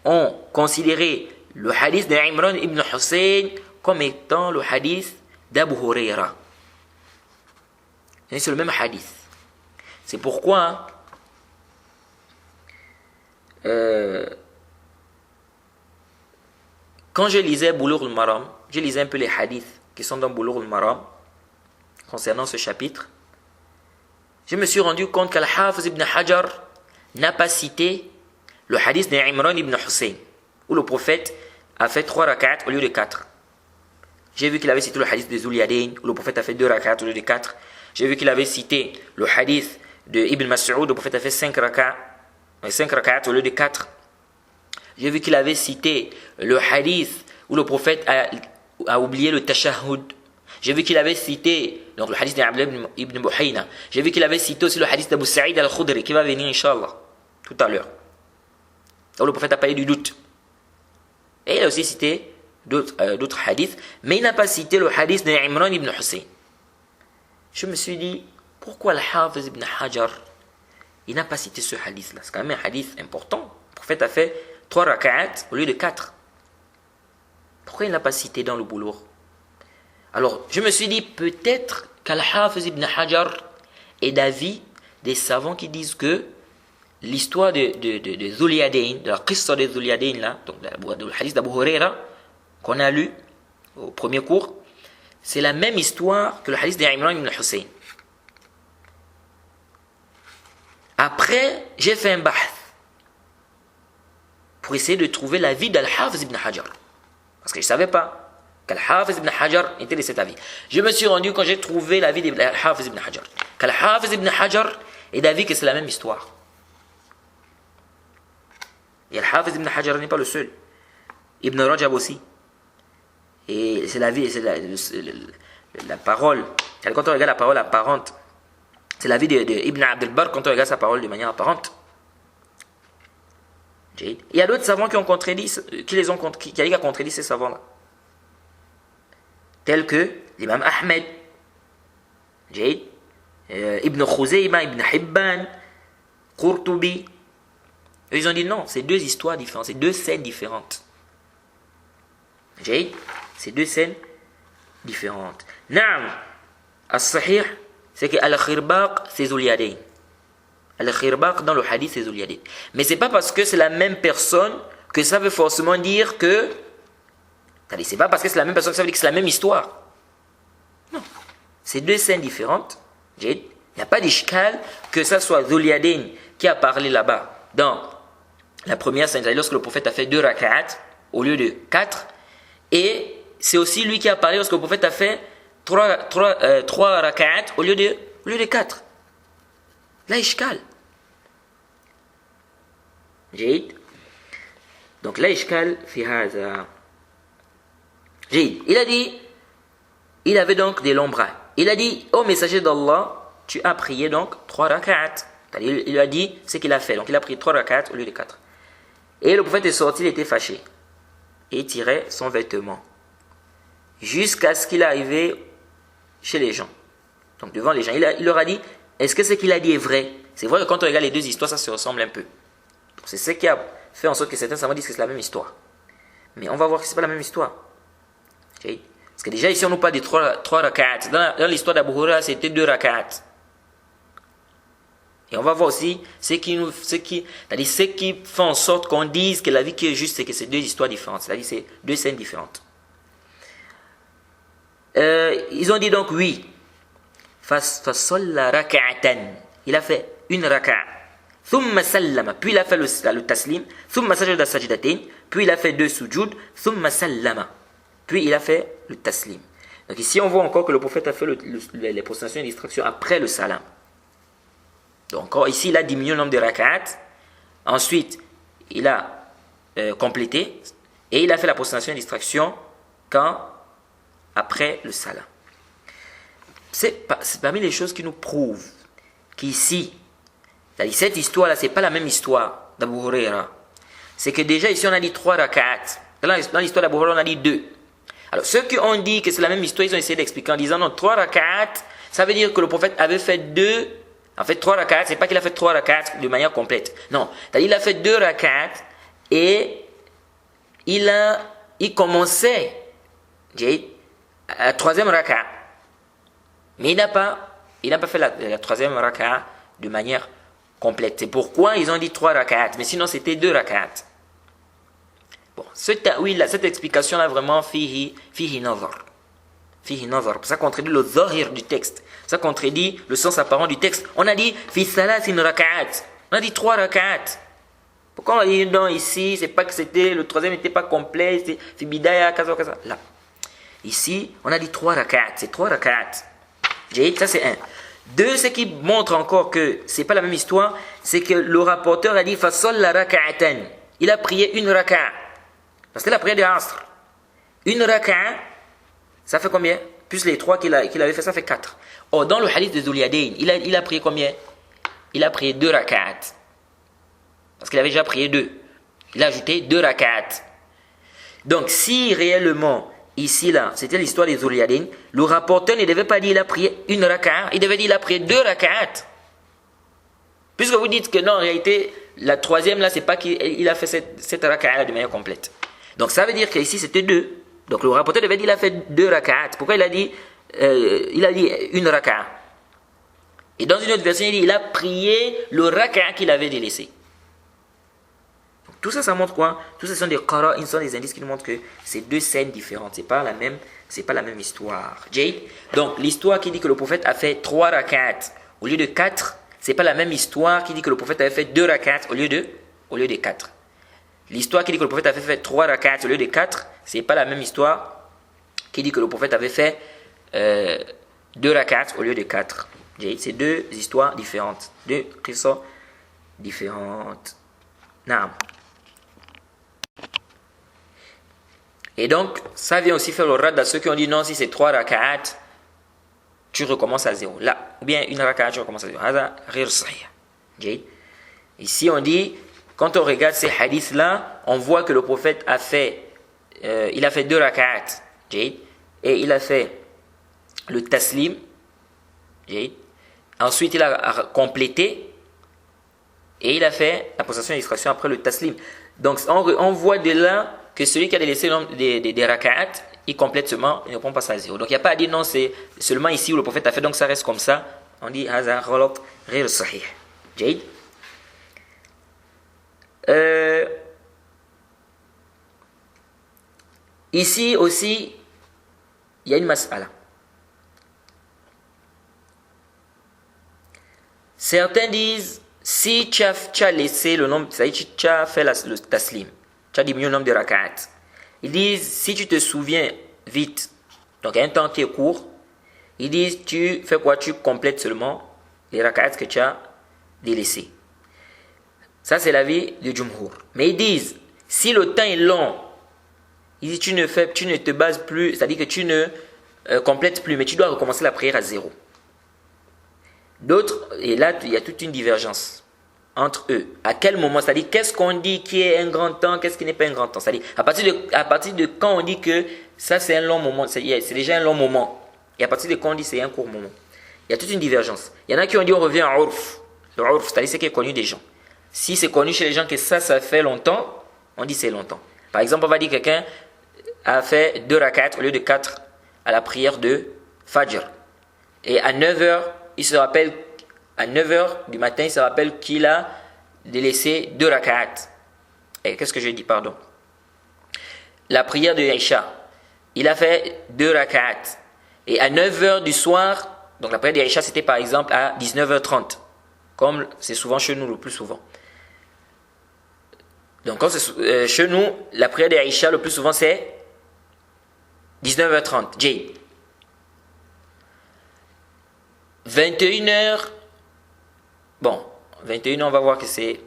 Speaker 1: ont considéré le hadith d'Imran ibn Hussein comme étant le hadith d'Abu Huraira. C'est le même hadith. C'est pourquoi quand je lisais Boulough al-Maram, je lisais un peu les hadiths qui sont dans Boulough al-Maram concernant ce chapitre, je me suis rendu compte qu'Al-Hafiz ibn Hajar n'a pas cité le hadith d'Imran ibn Hussein où le prophète a fait 3 rak'at au lieu de 4. J'ai vu qu'il avait cité le hadith de Dhul Yadayn où le prophète a fait 2 rak'at au lieu de 4. J'ai vu qu'il avait cité le hadith de Ibn Mas'ud, le prophète a fait 5 rak'at au lieu de 4. J'ai vu qu'il avait cité le hadith où le prophète a oublié le tashahhud. J'ai vu qu'il avait cité donc le hadith d'Abdullah ibn Buhayna. J'ai vu qu'il avait cité aussi le hadith d'Abu Sa'id al-Khudri qui va venir Inch'Allah tout à l'heure. Donc le prophète a parlé du doute. Et il a aussi cité d'autres hadiths, mais il n'a pas cité le hadith d'Imran ibn Hussein. Je me suis dit, pourquoi Al-Hafiz ibn Hajar, il n'a pas cité ce hadith-là? C'est quand même un hadith important. Le prophète a fait 3 rak'at au lieu de 4. Pourquoi il n'a pas cité dans le Boulough? Alors, je me suis dit, peut-être qu'Al-Hafiz ibn Hajar est d'avis des savants qui disent que l'histoire de Dhul Yadayn, de la qissa de Dhul Yadayn, là, donc le hadith d'Abu Huraira, qu'on a lu au premier cours, c'est la même histoire que le hadith d'Imran ibn Hussein. Après, j'ai fait un bahth pour essayer de trouver l'avis d'Al-Hafiz ibn Hajar. Parce que je ne savais pas qu'Al-Hafiz ibn Hajar était de cet avis. Je me suis rendu quand j'ai trouvé l'avis d'Al-Hafiz ibn Hajar. Qu'Al-Hafiz ibn Hajar est d'avis que c'est la même histoire. Et Al-Hafiz ibn Hajar n'est pas le seul. Ibn Rajab aussi. Et c'est la vie, c'est la parole. Quand on regarde la parole apparente, c'est la vie d'Ibn Abd al-Barr quand on regarde sa parole de manière apparente. Il y a d'autres savants qui ont contredit, qui a contredit ces savants-là. Tels que l'imam Ahmed, Ibn Khuzayma, Ibn Hibban, Qurtubi. Ils ont dit non, c'est deux histoires différentes, c'est deux scènes différentes. C'est deux scènes différentes. Naam, as-sahih, c'est que al-khirbaq, c'est Zul Yadayn. Al-khirbaq dans le hadith, c'est Zul Yadayn. Mais c'est pas parce que c'est la même personne que ça veut forcément dire que. C'est pas parce que c'est la même personne que ça veut dire que c'est la même histoire. Non. C'est deux scènes différentes. Il n'y a pas d'ishkal que ça soit Zul Yadayn qui a parlé là-bas dans la première scène, lorsque le prophète a fait 2 rak'at au lieu de 4. Et c'est aussi lui qui a parlé lorsque le prophète a fait 3 rak'at au lieu de 4. Là, ishkal. Donc là, ishkal fi hadha. Il a dit, il avait donc des longs bras. Il a dit, ô messager d'Allah, tu as prié donc 3 rak'at. Il lui a dit ce qu'il a fait. Donc il a pris 3 rak'at au lieu de 4. Et le prophète est sorti, il était fâché. Et il tirait son vêtement. Jusqu'à ce qu'il arrive chez les gens. Donc devant les gens. Il leur a dit, est-ce que ce qu'il a dit est vrai? C'est vrai que quand on regarde les deux histoires, ça se ressemble un peu. C'est ce qui a fait en sorte que certains savants disent que c'est la même histoire. Mais on va voir que ce n'est pas la même histoire. Parce que déjà ici on nous parle de 3 rak'at. Dans l'histoire d'Abu Huraira, c'était 2 rak'at. Et on va voir aussi ce qui fait en sorte qu'on dise que la vie qui est juste, c'est que c'est deux histoires différentes. C'est-à-dire c'est deux scènes différentes. Ils ont dit donc oui. Fasalla raka'atan. Il a fait une raka'a. Thumma sallama. Puis il a fait le taslim. Thumma sajada sajdatain. Puis il a fait 2 sujud. Thumma sallama. Puis il a fait le taslim. Donc ici on voit encore que le prophète a fait les prostrations et distractions après le salam. Donc ici il a diminué le nombre de rak'at. Ensuite il a complété. Et il a fait la prostration et distraction après le salam. C'est parmi les choses qui nous prouvent qu'ici, cette histoire-là, ce n'est pas la même histoire d'Abu Huraira. C'est que déjà ici on a dit 3 rak'at. Dans l'histoire d'Abu Huraira on a dit 2. Alors ceux qui ont dit que c'est la même histoire, ils ont essayé d'expliquer en disant non, 3 rak'at, ça veut dire que le prophète avait fait 2. En fait 3 rak'at, c'est pas qu'il a fait 3 rak'at de manière complète. Non, c'est-à-dire il a fait 2 rak'at et il commençait à la 3e raka'a. Mais il n'a pas fait la 3e raka'a de manière complète. C'est pourquoi ils ont dit 3 rak'at. Mais sinon, c'était 2 rak'at. Bon, cette explication-là, vraiment, fihi nazar. Fihi nazar. Ça contredit le zahir du texte. Ça contredit le sens apparent du texte. On a dit fi salasin rak'at. On a dit 3 rak'at. Pourquoi on a dit non ici, c'est pas que c'était, le 3e n'était pas complet, c'est fi bidaya, kaza. Là. Ici, on a dit 3 rak'at. C'est 3 rak'at. Ça c'est 1. 2, ce qui montre encore que c'est pas la même histoire, c'est que le rapporteur a dit fasol la raka'atan. Il a prié une raka'a. Parce que la prière de Asr. Une raka'a, ça fait combien? Plus les 3 qu'il avait fait, ça fait 4. Or, dans le hadith de Zul Yadayn, il a prié combien? Il a prié 2 raka'at. Parce qu'il avait déjà prié 2. Il a ajouté 2 raka'at. Donc, si réellement ici, là, c'était l'histoire des Zul Yadayn, le rapporteur ne devait pas dire il a prié une raka'a, il devait dire il a prié 2 raka'at. Puisque vous dites que non, en réalité, la 3e, là, c'est pas qu'il a fait cette raka'a de manière complète. Donc, ça veut dire qu'ici, c'était 2. Donc, le rapporteur devait dire il a fait 2 raka'at. Pourquoi il a dit une raka'a? Et dans une autre version, il dit il a prié le raka'a qu'il avait délaissé. Tout ça, ça montre quoi? Tout ça sont des qara'in, sont des indices qui nous montrent que c'est deux scènes différentes. C'est pas la même histoire. Donc, l'histoire qui dit que le prophète a fait 3 rak'at au lieu de 4, c'est pas la même histoire qui dit que le prophète avait fait 2 rak'at au lieu de 4. L'histoire qui dit que le prophète avait fait 3 rak'at au lieu de 4, c'est pas la même histoire qui dit que le prophète avait fait 2 rak'at au lieu de 4. C'est deux histoires différentes. Deux qissa différentes. Naam. Et donc, ça vient aussi faire le rad à ceux qui ont dit non, si c'est 3 raka'at, tu recommences à 0. Là, ou bien une raka'at, tu recommences à 0. Hada ghayr sahih. Ici, on dit, quand on regarde ces hadiths-là, on voit que le prophète a fait, il a fait 2 raka'at. Et il a fait le taslim. Ensuite, il a complété. Et il a fait la possession et l'extraction après le taslim. Donc, on voit de là que celui qui a délaissé des raka'at, il complète seulement, il ne prend pas ça à 0. Donc, il n'y a pas à dire non, c'est seulement ici où le prophète a fait, donc ça reste comme ça. On dit, haza ghalat ghayr sahih. Jade. Ici aussi, il y a une mas'ala. Certains disent, si tu as laissé le nombre, c'est-à-dire tu as fait le taslim, tu as diminué le nombre de raka'at. Ils disent, si tu te souviens vite, donc il y a un temps qui est court, ils disent, tu fais quoi? Tu complètes seulement les raka'at que tu as délaissés. Ça, c'est l'avis de Jumhur. Mais ils disent, si le temps est long, ils disent, tu ne te bases plus, c'est-à-dire que tu ne complètes plus, mais tu dois recommencer la prière à 0. D'autres, et là, il y a toute une divergence entre eux. À quel moment, c'est-à-dire, qu'est-ce qu'on dit qui est un grand temps, qu'est-ce qui n'est pas un grand temps? C'est-à-dire, à partir de quand on dit que ça, c'est un long moment, c'est déjà un long moment. Et à partir de quand on dit c'est un court moment. Il y a toute une divergence. Il y en a qui ont dit on revient à urf. Le urf, c'est-à-dire ce qui est connu des gens. Si c'est connu chez les gens que ça fait longtemps, on dit c'est longtemps. Par exemple, on va dire que quelqu'un a fait 2 rak'at au lieu de 4 à la prière de Fajr. Et à 9h, il se rappelle, à 9h du matin, il se rappelle qu'il a délaissé 2 rak'at. Et qu'est-ce que je dis, pardon? La prière de Aïcha. Il a fait 2 rak'at. Et à 9h du soir, donc la prière de Aïcha, c'était par exemple à 19h30. Comme c'est souvent chez nous, le plus souvent. Donc quand c'est chez nous, la prière de Aïcha, le plus souvent, c'est 19h30. J. 21h. Bon, 21h, on va voir que c'est...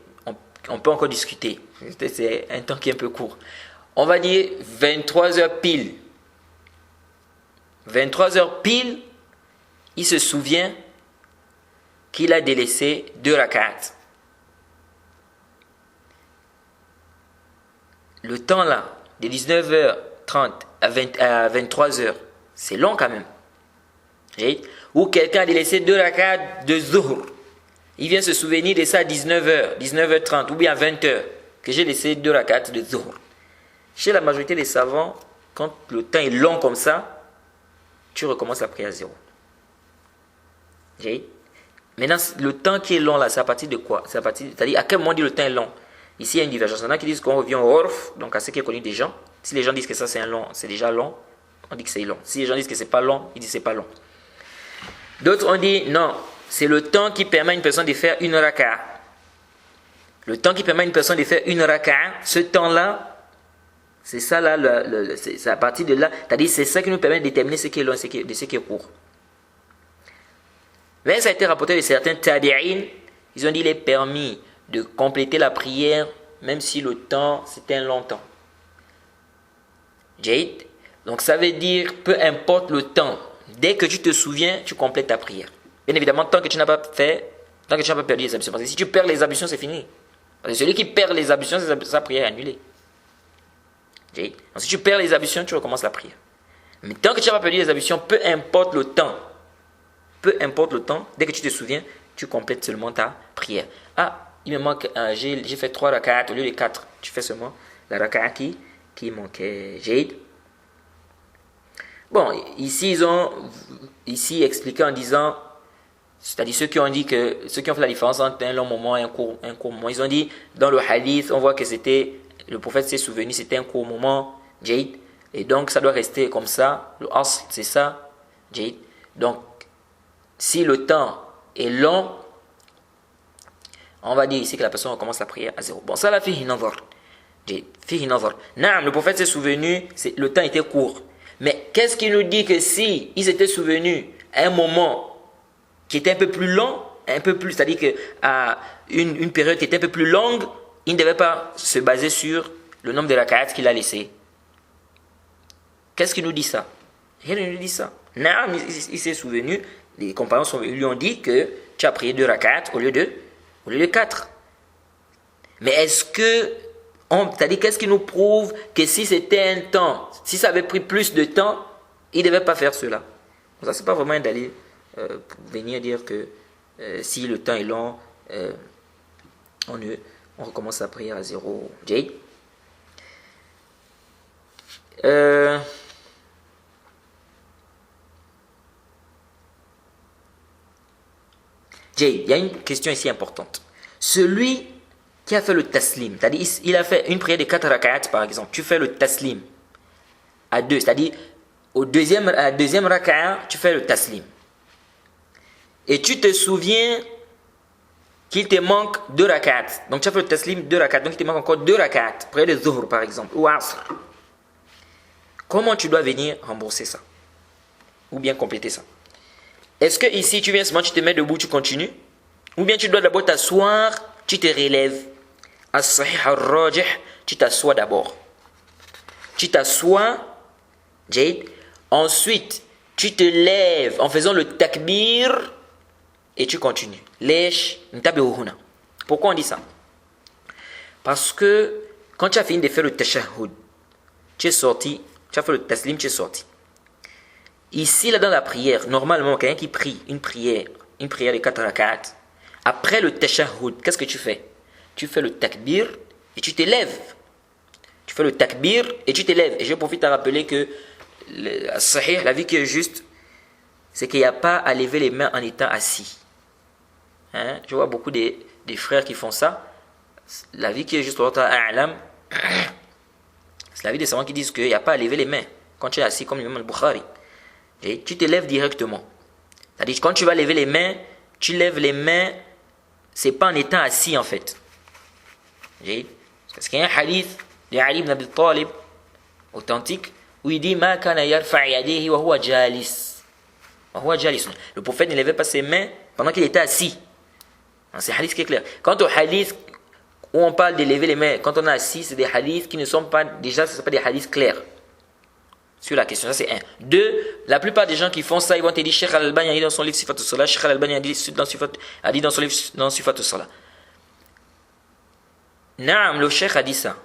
Speaker 1: On peut encore discuter. C'est un temps qui est un peu court. On va dire 23h pile. 23h pile, il se souvient qu'il a délaissé 2 rak'at. Le temps là, de 19h30 à 23h, c'est long quand même. Ou quelqu'un a délaissé 2 rak'at de zuhr. Il vient se souvenir de ça à 19h, 19h30 ou bien à 20h, que j'ai laissé 2 rak'at de zuhr. Chez la majorité des savants, quand le temps est long comme ça, tu recommences la prière à 0. Maintenant, le temps qui est long là, c'est à partir de quoi? C'est-à-dire à quel moment on dit le temps est long? Ici, il y a une divergence. Il y en a qui disent qu'on revient au orf, donc à ce qui est connu des gens. Si les gens disent que ça c'est déjà long, on dit que c'est long. Si les gens disent que c'est pas long, ils disent que c'est pas long. D'autres ont dit non, c'est le temps qui permet à une personne de faire une raka'a. Le temps qui permet à une personne de faire une raka'a, ce temps-là, c'est ça là, c'est à partir de là, c'est-à-dire c'est ça qui nous permet de déterminer ce qui est long de ce qui est court. Mais ça a été rapporté de certains tabi'in, ils ont dit qu'il est permis de compléter la prière même si le temps c'est un long temps. Jade. Donc ça veut dire peu importe le temps, dès que tu te souviens, tu complètes ta prière. Bien évidemment, tant que tu n'as pas perdu les ablutions. Parce que si tu perds les ablutions, c'est fini. Parce que celui qui perd les ablutions, sa prière est annulée. Jade. Donc si tu perds les ablutions, tu recommences la prière. Mais tant que tu n'as pas perdu les ablutions, peu importe le temps, dès que tu te souviens, tu complètes seulement ta prière. Ah, il me manque, j'ai fait 3 rak'at au lieu de 4. Tu fais seulement la raka'a qui manquait. Jade. Bon, ici ils ont expliqué en disant, c'est-à-dire ceux qui ont fait la différence entre un long moment et un court moment, ils ont dit, dans le hadith, on voit que le prophète s'est souvenu, c'était un court moment, Jade, et donc ça doit rester comme ça, le asl, c'est ça, Jade. Donc, si le temps est long, on va dire ici que la personne recommence la prière à 0. Bon, ça la fihi nazar. Le prophète s'est souvenu, le temps était court. Mais qu'est-ce qui nous dit que si il s'était souvenu à un moment qui était un peu plus long, c'est-à-dire qu'à une période qui était un peu plus longue, il ne devait pas se baser sur le nombre de rak'at qu'il a laissé. Qu'est-ce qui nous dit ça? Rien ne nous dit ça. Naam, il s'est souvenu, les compagnons lui ont dit que tu as prié 2 rak'at au lieu de 4. Mais est-ce que, c'est-à-dire qu'est-ce qui nous prouve que si c'était un temps, si ça avait pris plus de temps, il ne devait pas faire cela? Ça, c'est pas vraiment d'aller venir dire que si le temps est long, on recommence à prier à 0. Jay? Jay, il y a une question ici importante. Celui qui a fait le taslim, c'est-à-dire il a fait une prière de 4 rak'at par exemple, tu fais le taslim à 2, c'est-à-dire à la deuxième rak'at, tu fais le taslim. Et tu te souviens qu'il te manque 2 rak'at. Donc tu as fait le taslim 2 rak'at, donc il te manque encore 2 rak'at, prière de zuhr par exemple, ou asr. Comment tu dois venir rembourser ça? Ou bien compléter ça? Est-ce que ici tu viens seulement, tu te mets debout, tu continues? Ou bien tu dois d'abord t'asseoir, tu te relèves. As-sahih al-rajih, tu t'assois d'abord. Tu t'assois, Jade. Ensuite, tu te lèves en faisant le takbir et tu continues. Pourquoi on dit ça? Parce que quand tu as fini de faire le tashahhud, tu es sorti, tu as fait le taslim, tu es sorti. Ici, là, dans la prière, normalement, quelqu'un qui prie une prière de 4 rak'at, après le tashahhud, qu'est-ce que tu fais? Tu fais le takbir et tu te lèves. Tu fais le takbir et tu te lèves. Et je profite à rappeler que sahih, la vie qui est juste, c'est qu'il n'y a pas à lever les mains en étant assis. Hein? Je vois beaucoup des frères qui font ça. La vie qui est juste, c'est la vie des savants qui disent qu'il n'y a pas à lever les mains quand tu es assis comme l'imam al-Bukhari. Et tu te lèves directement. C'est-à-dire quand tu vas lever les mains, tu lèves les mains, c'est pas en étant assis en fait. Parce qu'il y a un hadith de Ali ibn Abi Talib authentique où il dit Ma kana yarfa' yadayhi wa huwa jalis. Le prophète ne levait pas ses mains pendant qu'il était assis. C'est un hadith qui est clair. Quant au hadith où on parle de lever les mains quand on est assis, c'est des hadiths qui ne sont pas, déjà, ce ne sont pas des hadiths clairs sur la question. Ça, c'est un. Deux, la plupart des gens qui font ça, ils vont te dire Cheikh Al-Albani a dit dans son livre Sifat al-Salah, Cheikh Al-Albani a dit dans son livre Sifat al-Salah. Naam, le Cheikh a dit ça.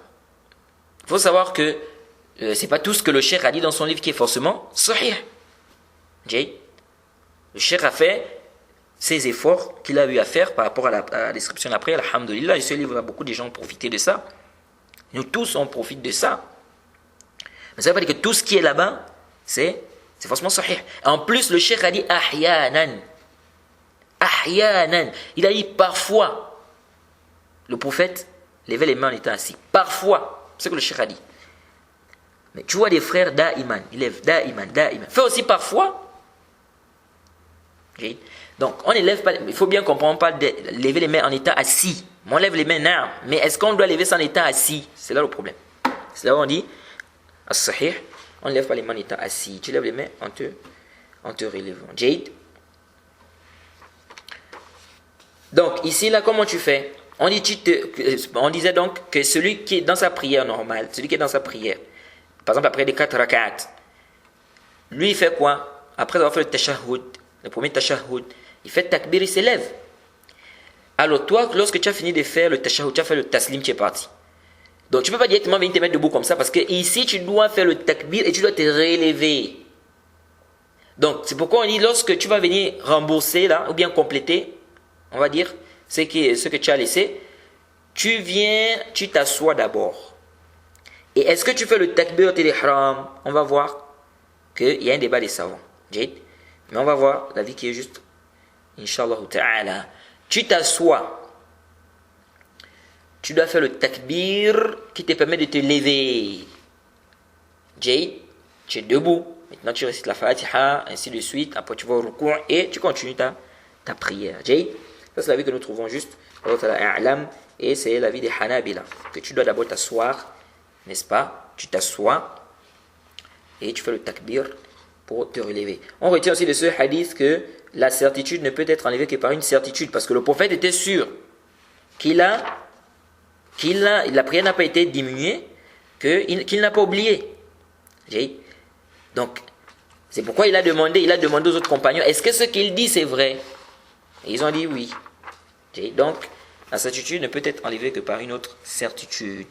Speaker 1: Il faut savoir que c'est pas tout ce que le Cheikh a dit dans son livre qui est forcément sahih. Le Cheikh a fait ces efforts qu'il a eu à faire par rapport à la description après, alhamdulillah, et ce livre, beaucoup de gens ont profité de ça. Nous tous, on profite de ça. Mais ça veut pas dire que tout ce qui est là-bas, c'est forcément sahih. En plus, le cheikh a dit ahyanan. Ahyanan. Il a dit parfois, le prophète levait les mains en étant assis. Parfois. C'est ce que le cheikh a dit. Mais tu vois des frères da'iman. Ils lèvent da'iman. Fait aussi parfois. Okay. Donc, on ne lève pas, il faut bien comprendre, on parle de lever les mains en étant assis. On lève les mains, non. Mais est-ce qu'on doit lever ça en étant assis? C'est là le problème. C'est là où on dit, as-sahih, on ne lève pas les mains en étant assis. Tu lèves les mains en te relevant. Jade. Donc, ici, là, comment tu fais? On disait donc que celui qui est dans sa prière normale, celui qui est dans sa prière, par exemple, après les 4 rak'at, lui, il fait quoi? Après avoir fait le tashahhud, le premier tashahhud, il fait takbir, il s'élève. Alors toi, lorsque tu as fini de faire le tashahhud, tu as fait le taslim, tu es parti. Donc tu ne peux pas directement venir te mettre debout comme ça parce que ici tu dois faire le takbir et tu dois te relever. Donc c'est pourquoi on dit lorsque tu vas venir rembourser là, ou bien compléter, on va dire, ce que tu as laissé, tu viens, tu t'assois d'abord. Et est-ce que tu fais le takbir al-ihram? On va voir qu'il y a un débat des savants. Mais on va voir la vie qui est juste. Inch'Allah ta'ala. Tu t'assois. Tu dois faire le takbir qui te permet de te lever. Jade, tu es debout. Maintenant tu récites la Fatiha, ainsi de suite. Après tu vas au ruku' et tu continues ta prière. Jade, ça c'est la vie que nous trouvons juste. Et c'est la vie des Hanabila. Que tu dois d'abord t'asseoir, n'est-ce pas? Tu t'assois et tu fais le takbir pour te relever. On retient aussi de ce hadith que la certitude ne peut être enlevée que par une certitude, parce que le prophète était sûr la prière n'a pas été diminuée, qu'il n'a pas oublié. Donc, c'est pourquoi il a demandé aux autres compagnons, est-ce que ce qu'il dit c'est vrai? Et ils ont dit oui. Et donc, la certitude ne peut être enlevée que par une autre certitude.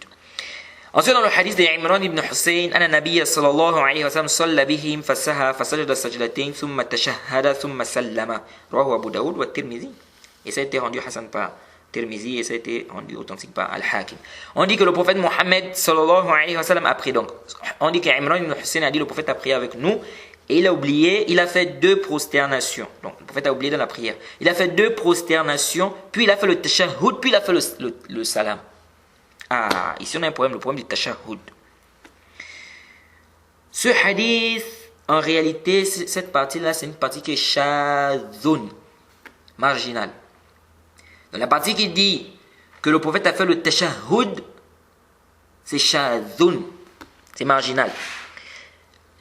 Speaker 1: Ensuite, dans le hadith d'Imran ibn Hussein, أن النبي صلى الله عليه وسلم صلى بهم فسهى فسجد السجدتين ثم تشهد ثم سلم رواه أبو داود والترمذي. Et ça a été rendu Hassan par Tirmizi et ça a été rendu authentique par Al-Hakim. On dit que le prophète Mohammed sallallahu alayhi wa sallam a prié. Donc, on dit qu'Imran ibn Hussein a dit le prophète a prié avec nous et il a oublié, il a fait 2 prosternations. Donc, le prophète a oublié dans la prière. Il a fait 2 prosternations, puis il a fait le tashahhud, puis il a fait le salam. Ah, ici on a un problème, le problème du tashahhud. Ce hadith, en réalité, cette partie-là, c'est une partie qui est shadhun, marginale. Donc la partie qui dit que le prophète a fait le tashahhud, c'est shadhun, c'est marginal.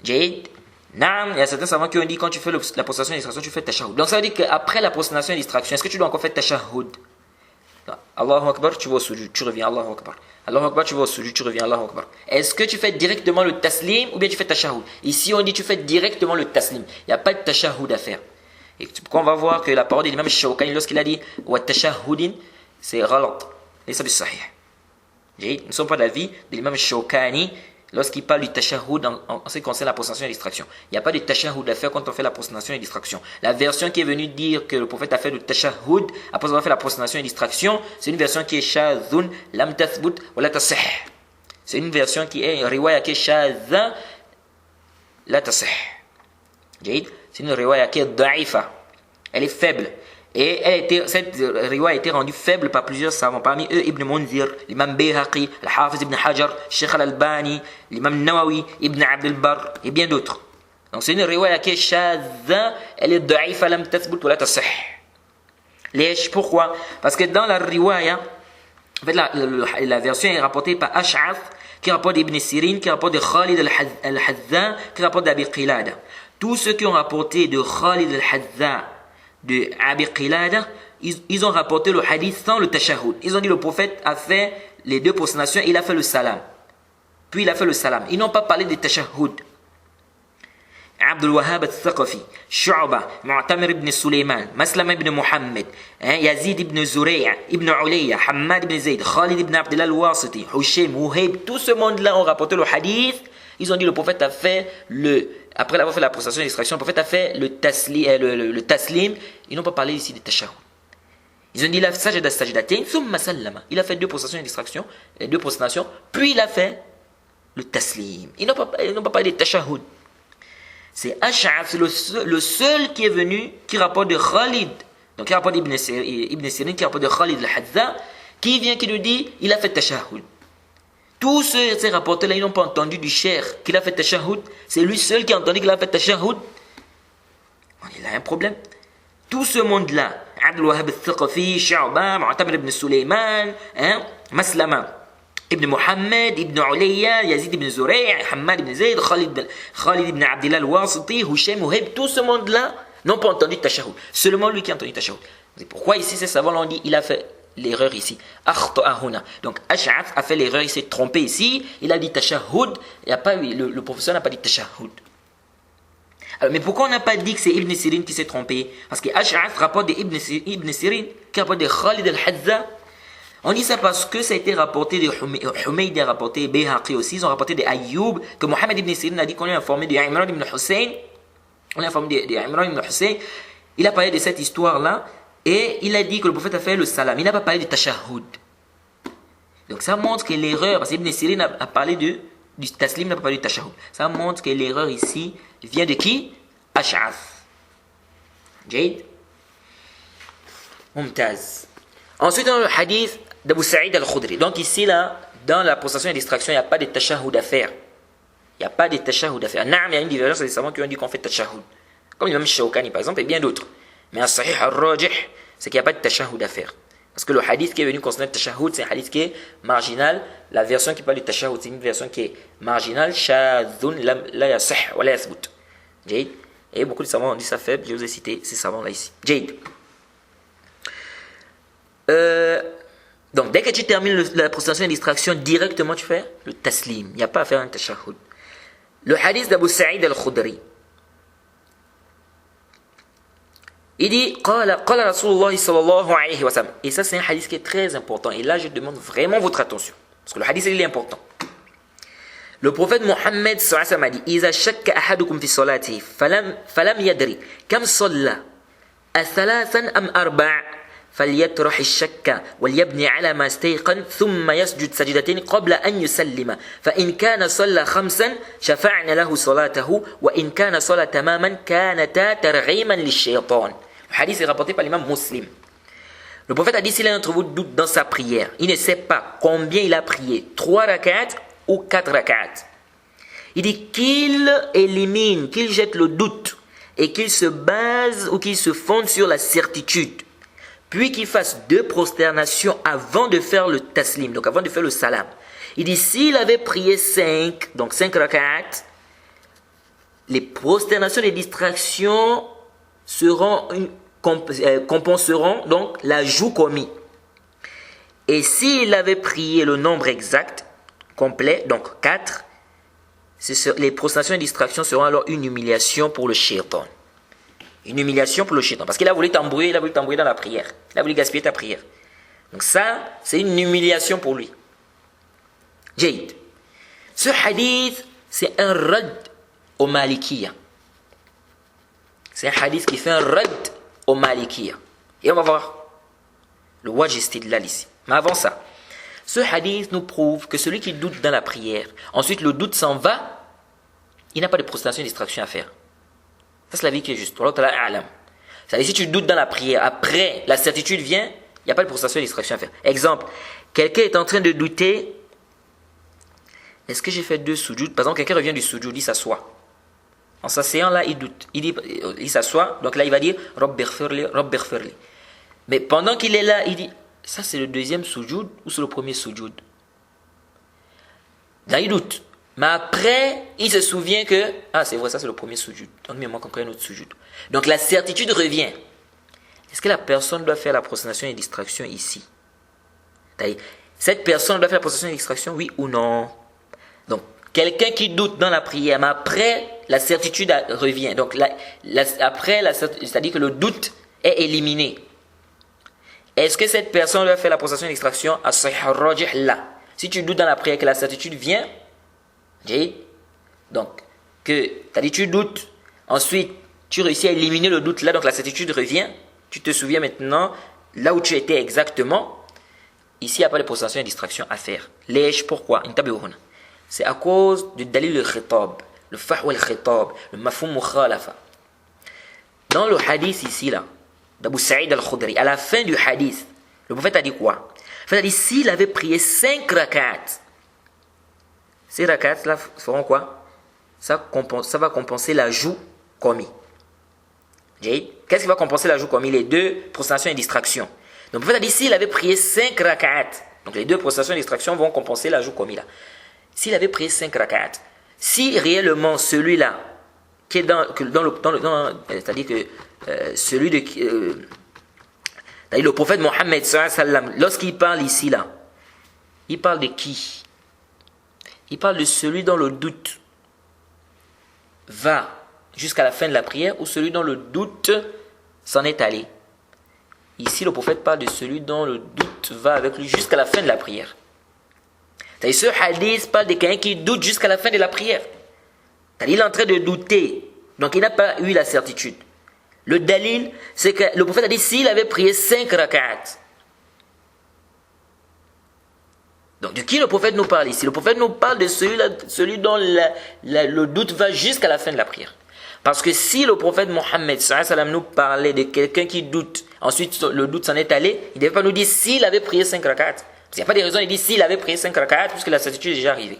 Speaker 1: Jade, Naam, il y a certains savants qui ont dit quand tu fais la prosternation et l'extraction, tu fais tashahhud. Donc ça veut dire qu'après la prosternation et l'extraction, est-ce que tu dois encore faire tashahhud? Allahu Akbar, tu vas au sujud, tu reviens, Allahu Akbar. Allahu Akbar, tu vas au sujud, tu reviens, Allahu Akbar. Est-ce que tu fais directement le taslim ou bien tu fais tashahhud? Ici, on dit tu fais directement le taslim. Il n'y a pas de tashahhud à faire. Et pourquoi on va voir que la parole de l'imam Shawkani, lorsqu'il a dit wa tashahhudin, c'est ghalat. Et ça, c'est sahih. Nous ne sommes pas d'avis de l'imam Shawkani lorsqu'il parle du tashahhud en ce qui concerne la prosternation et l'extraction. Il n'y a pas de tashahhud à faire quand on fait la prosternation et l'extraction. La version qui est venue dire que le prophète a fait le tashahhud après avoir fait la prosternation et l'extraction, c'est une version qui est shadhun, lam tathbut, wa la tasih. C'est une version qui est riwaya qui est shadha, la tasih. C'est une riwaya qui est da'ifa. Elle est faible. Et cette riwaya a été rendue faible par plusieurs savants. Parmi eux, Ibn Munzir, l'imam Bayhaqi, Al-Hafiz Ibn Hajar, Sheikh Al-Albani, l'imam Nawawi, Ibn Abd al-Barr et bien d'autres. Donc c'est une riwaya qui est shadha, elle est da'ifa, lam tathbut wa la tasih. Pourquoi? Parce que dans la riwaya, en fait, la version est rapportée par Ash'ath, qui rapporte d'Ibn Sirin, qui rapporte de Khalid al-Hadza, qui rapporte d'Abi Qilada. Tous ceux qui ont rapporté de Khalid al-Hadza, de Abi Qilada, ils ont rapporté le hadith sans le tashahhud. Ils ont dit le prophète a fait les 2 prosternations, il a fait le salam. Puis il a fait le salam. Ils n'ont pas parlé de tashahhud. Abdul Wahhab al-Thaqafi, Shu'ba, Mu'tamir ibn Sulaiman, Maslam ibn Muhammad, Yazid ibn Zuray', ibn Ulayya, Hammad ibn Zayd, Khalid ibn Abdullah al-Wasiti, Hushaym, Wuhayb, tout ce monde-là ont rapporté le hadith. Ils ont dit le prophète a fait après avoir fait la prosternation et l'extraction, le prophète a fait le taslim. Ils n'ont pas parlé ici de tashahhud. Ils ont dit la sajda sajdatain thumma sallama. Il a fait 2 prosternations et l'extraction, 2 prosternations, puis il a fait le taslim. Ils n'ont pas parlé de tashahhud. C'est Ash'ath, le seul qui est venu, qui rapporte de Khalid, donc qui rapporte Ibn Sirin, qui rapporte de Khalid al-Hadza, qui vient, qui nous dit, il a fait tashahhud. Tous ces rapporteurs-là, ils n'ont pas entendu du cheikh qu'il a fait tashahhud. C'est lui seul qui a entendu qu'il a fait tashahhud. Il a un problème. Tout ce monde-là, Abdul Wahhab al-Thaqafi, Shu'ba, Mu'tamir ibn Sulaiman, Maslama ibn Muhammad, ibn Ulayya, Yazid ibn Zuray', Hammad ibn Zayd, Khalid ibn Abdullah al-Wasiti, Hushaym, Wuhayb, tout ce monde-là n'ont pas entendu tashahhud. Seulement lui qui a entendu tashahhud. C'est pourquoi ici ces savants l'ont dit, il a fait l'erreur ici. Donc Ash'ath a fait l'erreur, il s'est trompé ici, il a dit tashahhud, le professeur n'a pas dit tashahhud. Alors, mais pourquoi on n'a pas dit que c'est Ibn Sirin qui s'est trompé? Parce que Ash'ath rapporte de Ibn Sirin, qui rapporte de Khalid al-Hadza. On dit ça parce que ça a été rapporté de Humayd, a rapporté Bayhaqi aussi, ils ont rapporté de Ayyub, que Mohammed ibn Sirin a dit qu'on est informé de Imran ibn Hussein. On est informé de Imran ibn Hussein. Il a parlé de cette histoire-là. Et il a dit que le prophète a fait le salam. Il n'a pas parlé de tashahhud. Donc ça montre que l'erreur, parce qu'Ibn Sirin a parlé du taslim, il n'a pas parlé du tashahhud. Ça montre que l'erreur ici vient de qui? Ash'ath. Jade. Mumtaz. Ensuite, dans le hadith d'Abu Sa'id al-Khudri. Donc ici, là, dans la prosternation et l'extraction, il n'y a pas de tashahhud à faire. Il n'y a pas de tashahhud à faire. Naam, il y a une divergence des savants qui ont dit qu'on fait tashahhud. Comme l'imam Shawkani, par exemple, et bien d'autres. Mais un sahih al-rajih, c'est qu'il n'y a pas de tashahhud à faire. Parce que le hadith qui est venu concerner le tashahhud, c'est un hadith qui est marginal. La version qui parle du tashahhud, c'est une version qui est marginale. Shadhun la yasih wa la yathbut. Jade. Et beaucoup de savants ont dit ça faible. Je vous ai cité ces savants-là ici. Jade. Donc, dès que tu termines la prosternation et l'extraction, directement tu fais le taslim. Il n'y a pas à faire un tashahhud. Le hadith d'Abu Sa'id al-Khudri. Il dit, Qala Rasulullah sallallahu alayhi wa sallam. Et ça, c'est un hadith qui est très important. Et là, je demande vraiment votre attention. Parce que le hadith, il est important. Le prophète Mohammed sallallahu alayhi wa sallam a dit, Iza shakka ahadukum fi salatihi, falam yadri, kam salla, athalathan am arba' فليطرح الشك وليبني على ما استيقن ثم يسجد سجدتين قبل أن يسلم فإن كان صلى خمسا شفعنا له صلاته وإن كان صلى تماما كانتا ترغيما للشيطان. Le hadith est rapporté par l'imam Muslim. Le prophète a dit, si l'un d'entre vous doute dans sa prière, il ne sait pas combien il a prié, 3 rak'at ou 4 rak'at. Il dit qu'il élimine, qu'il jette le doute et qu'il se base ou qu'il se fonde sur la certitude. Puis qu'il fasse 2 prosternations avant de faire le taslim, donc avant de faire le salam. Il dit, s'il avait prié 5, donc 5 rak'at, les prosternations des distractions compenseront donc l'ajout commis. Et s'il avait prié le nombre exact, complet, donc 4, les prosternations des distractions seront alors une humiliation pour le shaitan. Une humiliation pour le shaitan. Parce qu'il a voulu t'embrouiller, dans la prière. Il a voulu gaspiller ta prière. Donc ça, c'est une humiliation pour lui. Jayd. Ce hadith, c'est un rad au Malikiya. C'est un hadith qui fait un rad au Malikiya. Et on va voir le wajh istidlal ici. Mais avant ça, ce hadith nous prouve que celui qui doute dans la prière, ensuite le doute s'en va, il n'a pas de prostration et distraction à faire. Ça, c'est la vie qui est juste. C'est-à-dire, si tu doutes dans la prière, après la certitude vient, il n'y a pas de prostration et distraction à faire. Exemple, quelqu'un est en train de douter. Est-ce que j'ai fait 2 sujoud? Par exemple, quelqu'un revient du sujoud, il s'assoit. En s'asseyant là, il doute. Il s'assoit, donc là, il va dire Rabbi ghfirli. Mais pendant qu'il est là, il dit, ça c'est le 2e sujoud ou c'est le premier sujoud? Là, il doute. Mais après, il se souvient que, c'est vrai, ça c'est le premier sujoud. Donc, il manque encore un autre sujoud. Donc, la certitude revient. Est-ce que la personne doit faire la prosternation et distraction ici? C'est-à-dire, cette personne doit faire la prosternation et distraction, oui ou non? Donc, quelqu'un qui doute dans la prière, mais après, la certitude revient. Donc, c'est-à-dire que le doute est éliminé. Est-ce que cette personne doit faire la prosternation et distraction? Là. Si tu doutes dans la prière que la certitude vient, donc, t'as dit tu doutes, ensuite tu réussis à éliminer le doute là, donc la certitude revient, tu te souviens maintenant là où tu étais exactement, ici il n'y a pas de prosternation et distraction à faire. Pourquoi? C'est à cause du dalil le khitab, le fahwa al khitab, le mafhum mukhalafa. Dans le hadith ici là, d'Abu Sa'id al-Khudri, à la fin du hadith, le prophète a dit quoi? Le prophète a dit, s'il avait prié 5 rak'at, ces rak'ats là feront quoi? Ça va compenser l'ajout commis. Qu'est-ce qui va compenser l'ajout commis? Les 2 prostrations et distractions. Donc le prophète a dit, s'il avait prié 5 rak'at, donc les 2 prostrations et distractions vont compenser l'ajout commis là. S'il avait prié 5 rak'at, si réellement celui-là, qui est c'est-à-dire que celui de c'est-à-dire le prophète Mohammed sallallahu alayhi wa sallam, lorsqu'il parle ici là, il parle de qui? Il parle de celui dont le doute va jusqu'à la fin de la prière ou celui dont le doute s'en est allé. Ici, le prophète parle de celui dont le doute va avec lui jusqu'à la fin de la prière. Ce hadith parle de quelqu'un qui doute jusqu'à la fin de la prière. Il est en train de douter, donc il n'a pas eu la certitude. Le dalil, c'est que le prophète a dit, s'il avait prié 5 rak'at. Donc de qui le prophète nous parle ici? Le prophète nous parle de celui dont le doute va jusqu'à la fin de la prière. Parce que si le prophète Mohammed sallallahu alayhi wa sallam nous parlait de quelqu'un qui doute, ensuite le doute s'en est allé, il ne devait pas nous dire s'il avait prié 5 rak'at. Parce qu'il n'y a pas de raison, il dit s'il avait prié 5 rak'at, puisque la certitude est déjà arrivée.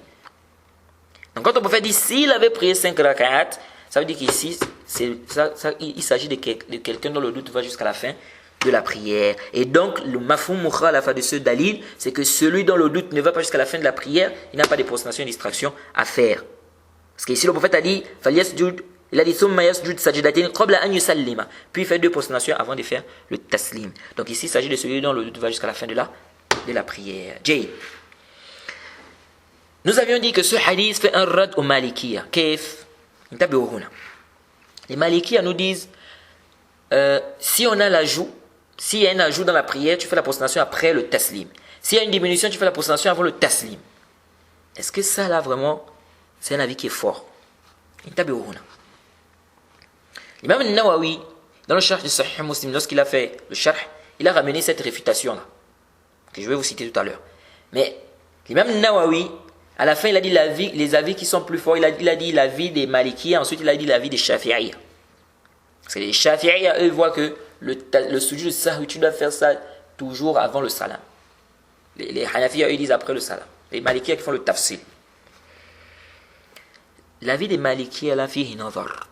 Speaker 1: Donc quand le prophète dit s'il avait prié 5 rak'at, ça veut dire qu'ici, il s'agit de quelqu'un dont le doute va jusqu'à la fin de la prière. Et donc, le mafhum mukhalafa de ce dalil, c'est que celui dont le doute ne va pas jusqu'à la fin de la prière, il n'a pas de prosternation et distraction à faire. Parce qu'ici, le prophète a dit, il a dit, puis il fait 2 prosternations avant de faire le taslim. Donc ici, il s'agit de celui dont le doute va jusqu'à la fin de la prière. Jay. Le prophète Mohammed sallallahu alayhi wa sallam, lorsqu'il parle ici là, il parle de celui dont le doute va jusqu'à la fin de la prière. Donc ici, il s'agit de celui dont le doute va jusqu'à la fin de la prière. Puis il fait 2 prosternations avant de faire le taslim. Donc ici, il s'agit de celui dont le doute va jusqu'à la fin de la prière. Nous avions dit que ce hadith fait un rad au Malikiya. Kef. Les Malikiya nous disent, si on a l'ajout, s'il y a un ajout dans la prière, tu fais la prostration après le taslim. S'il y a une diminution, tu fais la prostration avant le taslim. Est-ce que ça là vraiment, c'est un avis qui est fort? L'imam Nawawi, dans le Sharh de Sahih Muslim, lorsqu'il a fait le Sharh, il a ramené cette réfutation-là, que je vais vous citer tout à l'heure. Mais l'imam Nawawi, à la fin, il a dit les avis qui sont plus forts. Il a dit l'avis des Malikiya, ensuite il a dit l'avis des Shafi'iyya. Parce que les Shafi'iyya, eux, voient que le sujud de sahwi, tu dois faire ça toujours avant le salam. Les Hanafiyya, eux, disent après le salam. Les Malikiya qui font le tafsil. L'avis des Malikiya, la fihi nazar.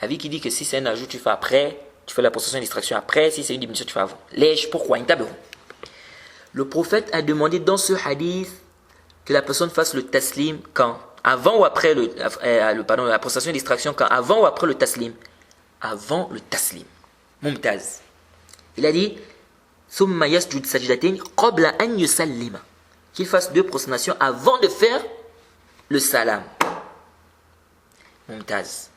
Speaker 1: L'avis qui dit que si c'est un ajout, tu fais après, tu fais la possession et distraction après, si c'est une diminution, tu fais avant. Lèche, pourquoi? Le prophète a demandé dans ce hadith que la personne fasse le taslim quand? Avant ou après la possession et distraction quand? Avant ou après le taslim? Avant le taslim. Mumtaz. Il a dit Thumma yasjud sajdatain qabla an yusallima. Qu'il fasse 2 prostrations avant de faire le salam. Mumtaz.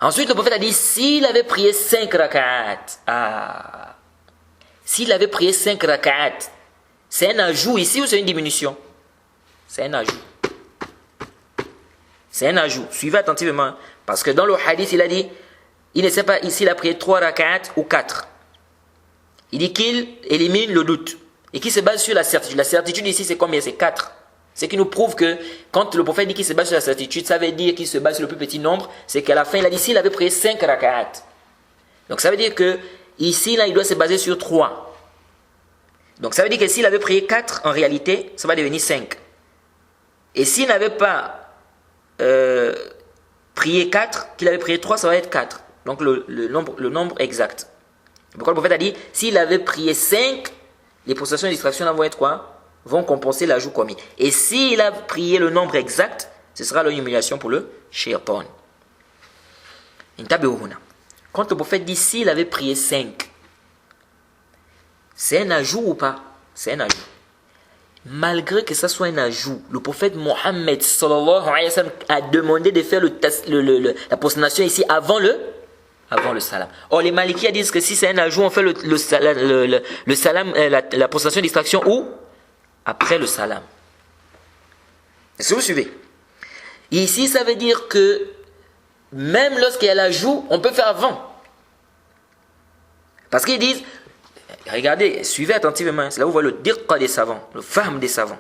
Speaker 1: Ensuite, le prophète a dit, s'il avait prié 5 rak'at, s'il avait prié 5 rak'at, c'est un ajout ici ou c'est une diminution? C'est un ajout. C'est un ajout. Suivez attentivement. Parce que dans le hadith, il a dit, il ne sait pas ici, il a prié 3 rak'at ou 4. Il dit qu'il élimine le doute. Et qu'il se base sur la certitude. La certitude ici, c'est combien? C'est 4. Ce qui nous prouve que quand le prophète dit qu'il se base sur la certitude, ça veut dire qu'il se base sur le plus petit nombre. C'est qu'à la fin, il a dit s'il avait prié 5 rak'at. Donc ça veut dire que ici, là, il doit se baser sur 3. Donc ça veut dire que s'il avait prié 4, en réalité, ça va devenir 5. Et s'il n'avait pas prié 4, qu'il avait prié 3, ça va être 4. Donc le nombre exact. Pourquoi le prophète a dit s'il avait prié 5, les possessions et distractions là vont être quoi? Vont compenser l'ajout commis. Et s'il a prié le nombre exact, ce sera l'humiliation pour le shaitan. Quand le prophète dit s'il avait prié 5, c'est un ajout ou pas? C'est un ajout. Malgré que ça soit un ajout, le prophète Mohammed sallallahu alayhi wa sallam a demandé de faire la prostration ici avant le salam. Or les Malikiya disent que si c'est un ajout, on fait le salam, la prostration distraction où? Après le salam. Est-ce que vous suivez? Ici, ça veut dire que même lorsqu'il y a l'ajout, on peut faire avant. Parce qu'ils disent, regardez, suivez attentivement, c'est là où vous voyez le dirqa des savants, le fahm des savants.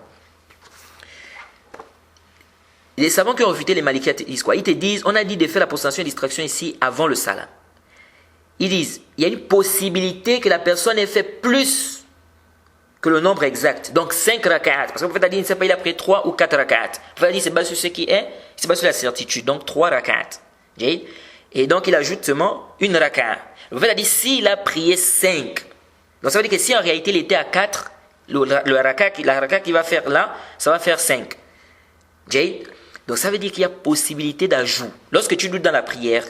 Speaker 1: Les savants qui ont refuté les Malikiya disent quoi? Ils te disent, on a dit de faire la prostration et distraction ici avant le salam. Ils disent, il y a une possibilité que la personne ait fait plus que le nombre exact. Donc 5 rak'at. Parce que le prophète a dit, il ne sait pas, il a pris 3 ou 4 rak'at. Le prophète a dit, c'est basé sur ce qui est, c'est basé sur la certitude. Donc 3 rak'at. Et donc il ajoute seulement une rak'at. Le prophète a dit, s'il a prié 5. Donc ça veut dire que si en réalité il était à 4, la rak'at qu'il va faire là, ça va faire 5. Donc ça veut dire qu'il y a possibilité d'ajout. Lorsque tu doutes dans la prière,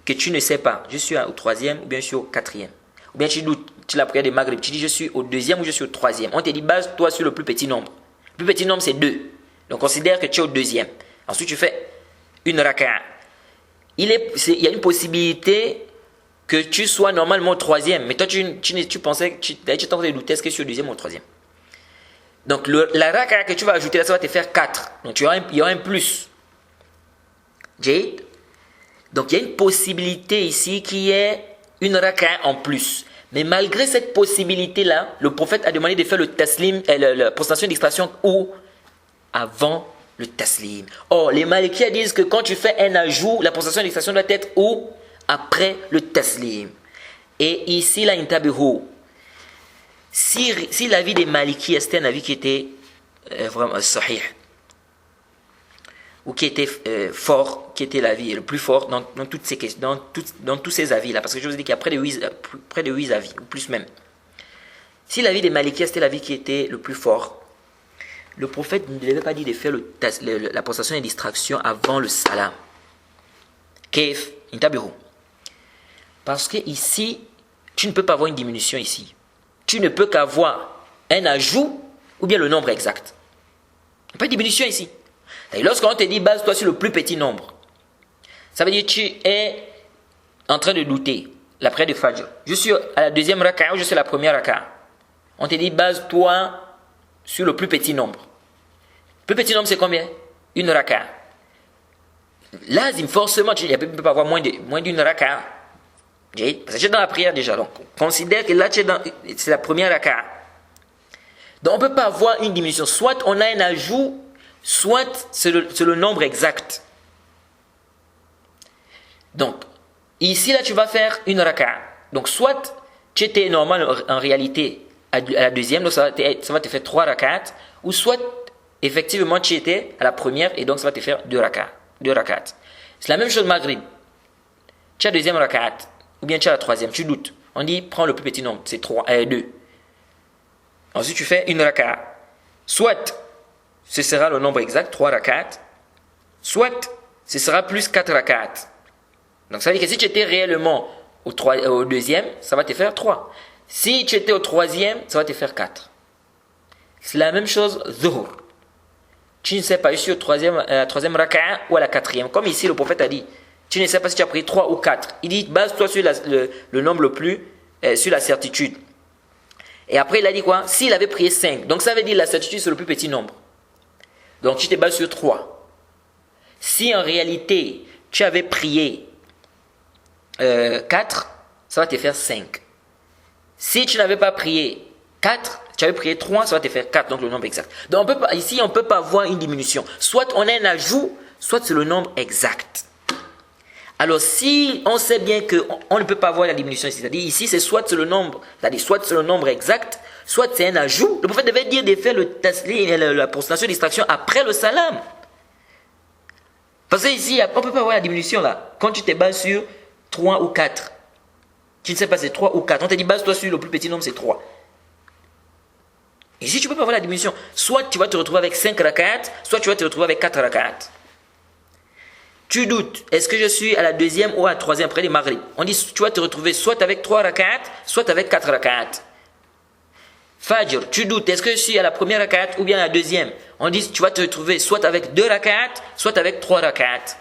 Speaker 1: que tu ne sais pas, je suis au 3e ou bien je suis au 4e. Ou bien tu doutes, tu la prière de Maghrib, tu dis je suis au 2e ou je suis au 3e. On te dit base-toi sur le plus petit nombre. Le plus petit nombre c'est 2. Donc considère que tu es au 2e. Ensuite tu fais une raka'a. Il y a une possibilité que tu sois normalement au 3e. Mais toi tu pensais, tu es en train de douter, est-ce que je suis au 2e ou au 3e. Donc la raka'a que tu vas ajouter là, ça va te faire 4. Donc il y aura un plus. Jade. Donc il y a une possibilité ici qui est une raka'a en plus. Mais malgré cette possibilité-là, le prophète a demandé de faire le taslim, la prostration d'extraction où? Avant le taslim. Or, les Malikiya disent que quand tu fais un ajout, la prostration d'extraction doit être où? Après le taslim. Et ici, la intabihu. Si l'avis des Malikiya c'était un avis qui était vraiment sahih, ou qui était fort, qui était l'avis le plus fort dans toutes ces questions, dans tous ces avis là, parce que je vous ai dit qu'il y a près de 8 avis ou plus même. Si l'avis des Malikiya c'était l'avis qui était le plus fort, le prophète ne devait pas dire de faire la prostration et distraction avant le salam. Kaif intabiru. Parce que ici tu ne peux pas avoir une diminution ici. Tu ne peux qu'avoir un ajout ou bien le nombre exact. n'y a pas de diminution ici. Lorsqu'on te dit base-toi sur le plus petit nombre, ça veut dire que tu es en train de douter. La prière de Fajr. Je suis à la deuxième raka'a ou je suis à la première raka'a. On te dit base-toi sur le plus petit nombre. Le plus petit nombre c'est combien? Une raka'a. Lazim, forcément, tu ne peux pas avoir moins d'une raka'a. Parce que tu es dans la prière déjà. Donc, considère que là, c'est la première raka'a. Donc, on ne peut pas avoir une diminution. Soit on a un ajout, soit c'est le nombre exact. Donc, ici, là, tu vas faire une raka'a. Donc, soit tu étais normal en réalité à la deuxième, donc ça va te faire 3 raka'at, ou soit, effectivement, tu étais à la première, et donc ça va te faire 2 raka'at. C'est la même chose Maghrib. Tu as la deuxième raka'at, ou bien tu as la troisième, tu doutes. On dit, prends le plus petit nombre, c'est 2. Ensuite, tu fais une raka'a. Soit, ce sera le nombre exact, 3 raka'at, soit, ce sera plus 4 raka'at. Donc, ça veut dire que si tu étais réellement au deuxième, ça va te faire 3. Si tu étais au troisième, ça va te faire 4. C'est la même chose, Zuhur. Tu ne sais pas, je suis à la troisième raka'a ou à la quatrième. Comme ici, le prophète a dit, tu ne sais pas si tu as pris 3 ou 4. Il dit, base-toi sur le nombre le plus, sur la certitude. Et après, il a dit quoi? S'il avait prié 5. Donc, ça veut dire la certitude, c'est le plus petit nombre. Donc, tu te bases sur 3. Si en réalité, tu avais prié 4, ça va te faire 5. Si tu n'avais pas prié 4, tu avais prié 3, ça va te faire 4, donc le nombre exact. Donc ici, on ne peut pas avoir une diminution. Soit on a un ajout, soit c'est le nombre exact. Alors si on sait bien qu'on ne peut pas avoir la diminution ici, c'est-à-dire ici c'est soit c'est le nombre, c'est-à-dire soit c'est le nombre exact, soit c'est un ajout. Le prophète devait dire de faire le taslim, la prostration d'extraction après le salam. Parce que ici, on ne peut pas avoir la diminution là. Quand tu te bases sur 3 ou 4, tu ne sais pas c'est 3 ou 4. On te dit base-toi sur le plus petit nombre, c'est 3. Ici, tu ne peux pas avoir la diminution. Soit tu vas te retrouver avec 5 raka'at, soit tu vas te retrouver avec 4 raka'at. Tu doutes, est-ce que je suis à la deuxième ou à la troisième après les Maghrib? On dit tu vas te retrouver soit avec 3 raka'at, soit avec 4 raka'at. Fajr, tu doutes, est-ce que je suis à la première raka'at ou bien à la deuxième? On dit tu vas te retrouver soit avec 2 raka'at, soit avec 3 raka'at.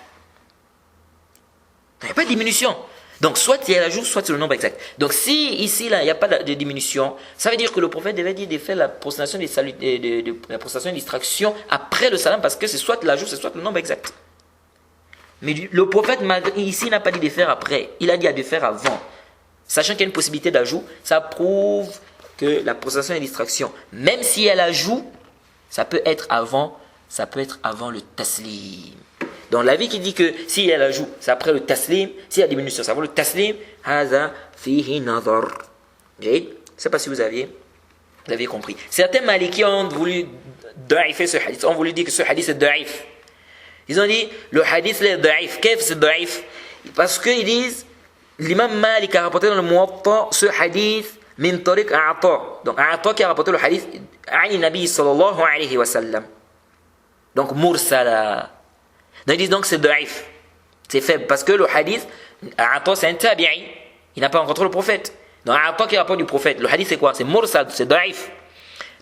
Speaker 1: Il n'y a pas de diminution. Donc, soit il y a l'ajout, soit c'est le nombre exact. Donc, si ici, là, il n'y a pas de diminution, ça veut dire que le prophète devait dire de faire la prostration la prostration de distraction après le salam, parce que c'est soit l'ajout, c'est soit le nombre exact. Mais le prophète, ici, n'a pas dit de faire après. Il a dit de faire avant. Sachant qu'il y a une possibilité d'ajout, ça prouve que la prostration de distraction, même si elle ajout, ça peut être avant le taslim. Donc l'avis qui dit que s'il y a l'ajout, c'est après le taslim. S'il y a diminution, c'est avant le taslim. Haza fihi nazar. Je ne sais pas si vous aviez compris. Certains malikis ont voulu da'ifer ce hadith. Ont voulu dire que ce hadith est da'if. Ils ont dit le hadith est da'if. Qu'est-ce que c'est da'if? Parce qu'ils disent l'imam Malik a rapporté dans le Muwatta ce hadith min tariq A'ta. Donc A'ta qui a rapporté le hadith Ani Nabi sallallahu alayhi wa sallam. Donc mursala. Donc ils disent donc c'est da'if. C'est faible. Parce que le hadith, A'ta c'est un tabi'i. Il n'a pas rencontré le prophète. Donc A'ta qui rapporte du prophète. Le hadith c'est quoi? C'est mursal, c'est da'if.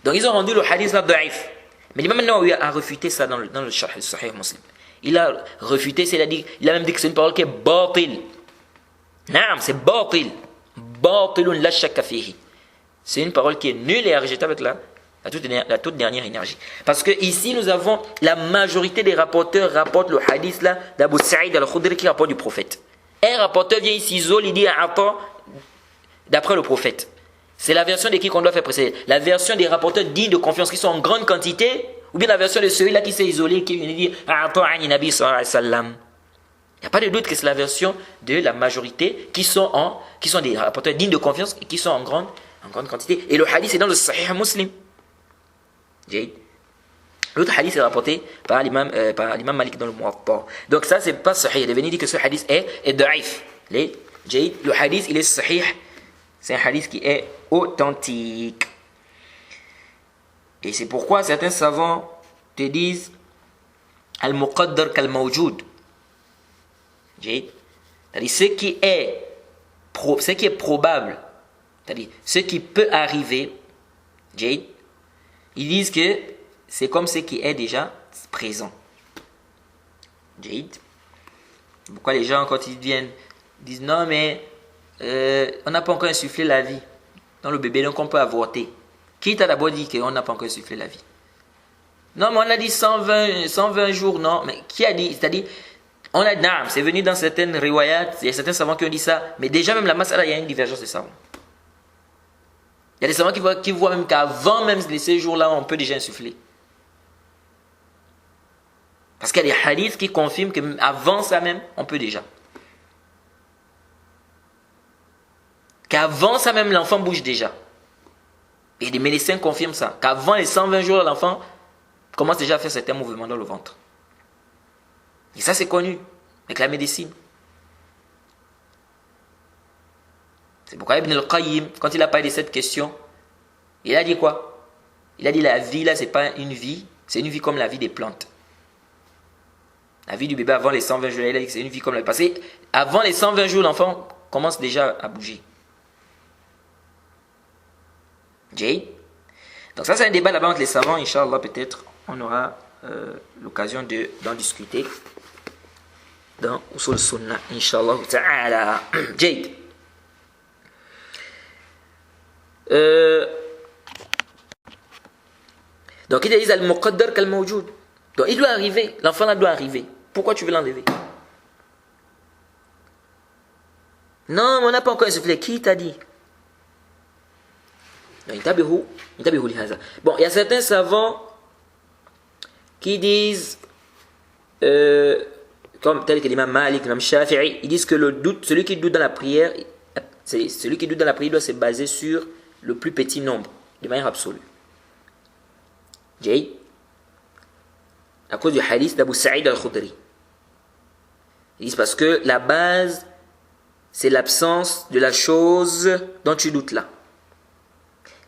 Speaker 1: Donc ils ont rendu le hadith là da'if. Mais l'imam Nawawi a refuté ça dans le Sahih Muslim. Il a refuté, il a même dit que c'est une parole qui est batil. Naam, c'est batil. Batilun la shakka fihi. C'est une parole qui est nulle et à rejeter avec la toute dernière énergie. Parce que ici nous avons la majorité des rapporteurs rapportent le hadith là d'Abu Sa'id al-Khudri qui rapporte du prophète. Un rapporteur vient ici isole, il dit à A'ta d'après le prophète. C'est la version de qui qu'on doit faire précéder. La version des rapporteurs dignes de confiance qui sont en grande quantité, ou bien la version de celui-là qui s'est isolé, qui vient dire A'ta ani Nabi sallallahu alayhi wa sallam. Il n'y a pas de doute que c'est la version de la majorité qui sont des rapporteurs dignes de confiance et qui sont en grande quantité. Et le hadith est dans le Sahih Muslim. L'autre hadith est rapporté par l'imam Malik dans le Muwatta. Donc ça c'est pas sahih. Il est venu dire que ce hadith est da'if. Le hadith il est sahih. C'est un hadith qui est authentique. Et c'est pourquoi certains savants te disent al-muqaddar kal-mawjoud. C'est-à-dire ce qui est probable, c'est-à-dire ce qui peut arriver, ils disent que c'est comme ce qui est déjà présent. Jade. Pourquoi les gens, quand ils viennent, disent non, mais on n'a pas encore insufflé la vie dans le bébé, donc on peut avorter. Qui t'a d'abord dit qu'on n'a pas encore insufflé la vie? Non, mais on a dit 120 jours, non. Mais qui a dit? C'est-à-dire, on a dit, c'est venu dans certaines riwayat, il y a certains savants qui ont dit ça, mais déjà même la masala, il y a une divergence de savants. Il y a des savants qui voient même qu'avant même ces jours-là, on peut déjà insuffler. Parce qu'il y a des hadiths qui confirment qu'avant ça même, on peut déjà. Qu'avant ça même, l'enfant bouge déjà. Et des médecins confirment ça. Qu'avant les 120 jours, l'enfant commence déjà à faire certains mouvements dans le ventre. Et ça, c'est connu avec la médecine. C'est pourquoi Ibn al-Qayyim, quand il a parlé de cette question, il a dit quoi? Il a dit la vie, là, c'est pas une vie, c'est une vie comme la vie des plantes. La vie du bébé avant les 120 jours, il a dit que c'est une vie comme la vie. Parce qu'avant les 120 jours, l'enfant commence déjà à bouger. Jay. Donc ça, c'est un débat là-bas entre les savants. Inch'Allah, peut-être, on aura l'occasion d'en discuter dans Usul Sunnah. Inch'Allah ta'ala. Jay. Donc, ils disent al-muqaddar kal-mawjoud. Donc, il doit arriver. L'enfant là doit arriver. Pourquoi tu veux l'enlever? Non, mais on n'a pas encore insufflé. Qui t'a dit? Bon, il y a certains savants qui disent, comme tel que l'imam Malik, l'imam Shafi'i, ils disent que le doute, celui qui doute dans la prière, doit se baser sur le plus petit nombre, de manière absolue. Jay, à cause du hadith d'Abu Sa'id al-Khudri. Ils disent parce que la base, c'est l'absence de la chose dont tu doutes là.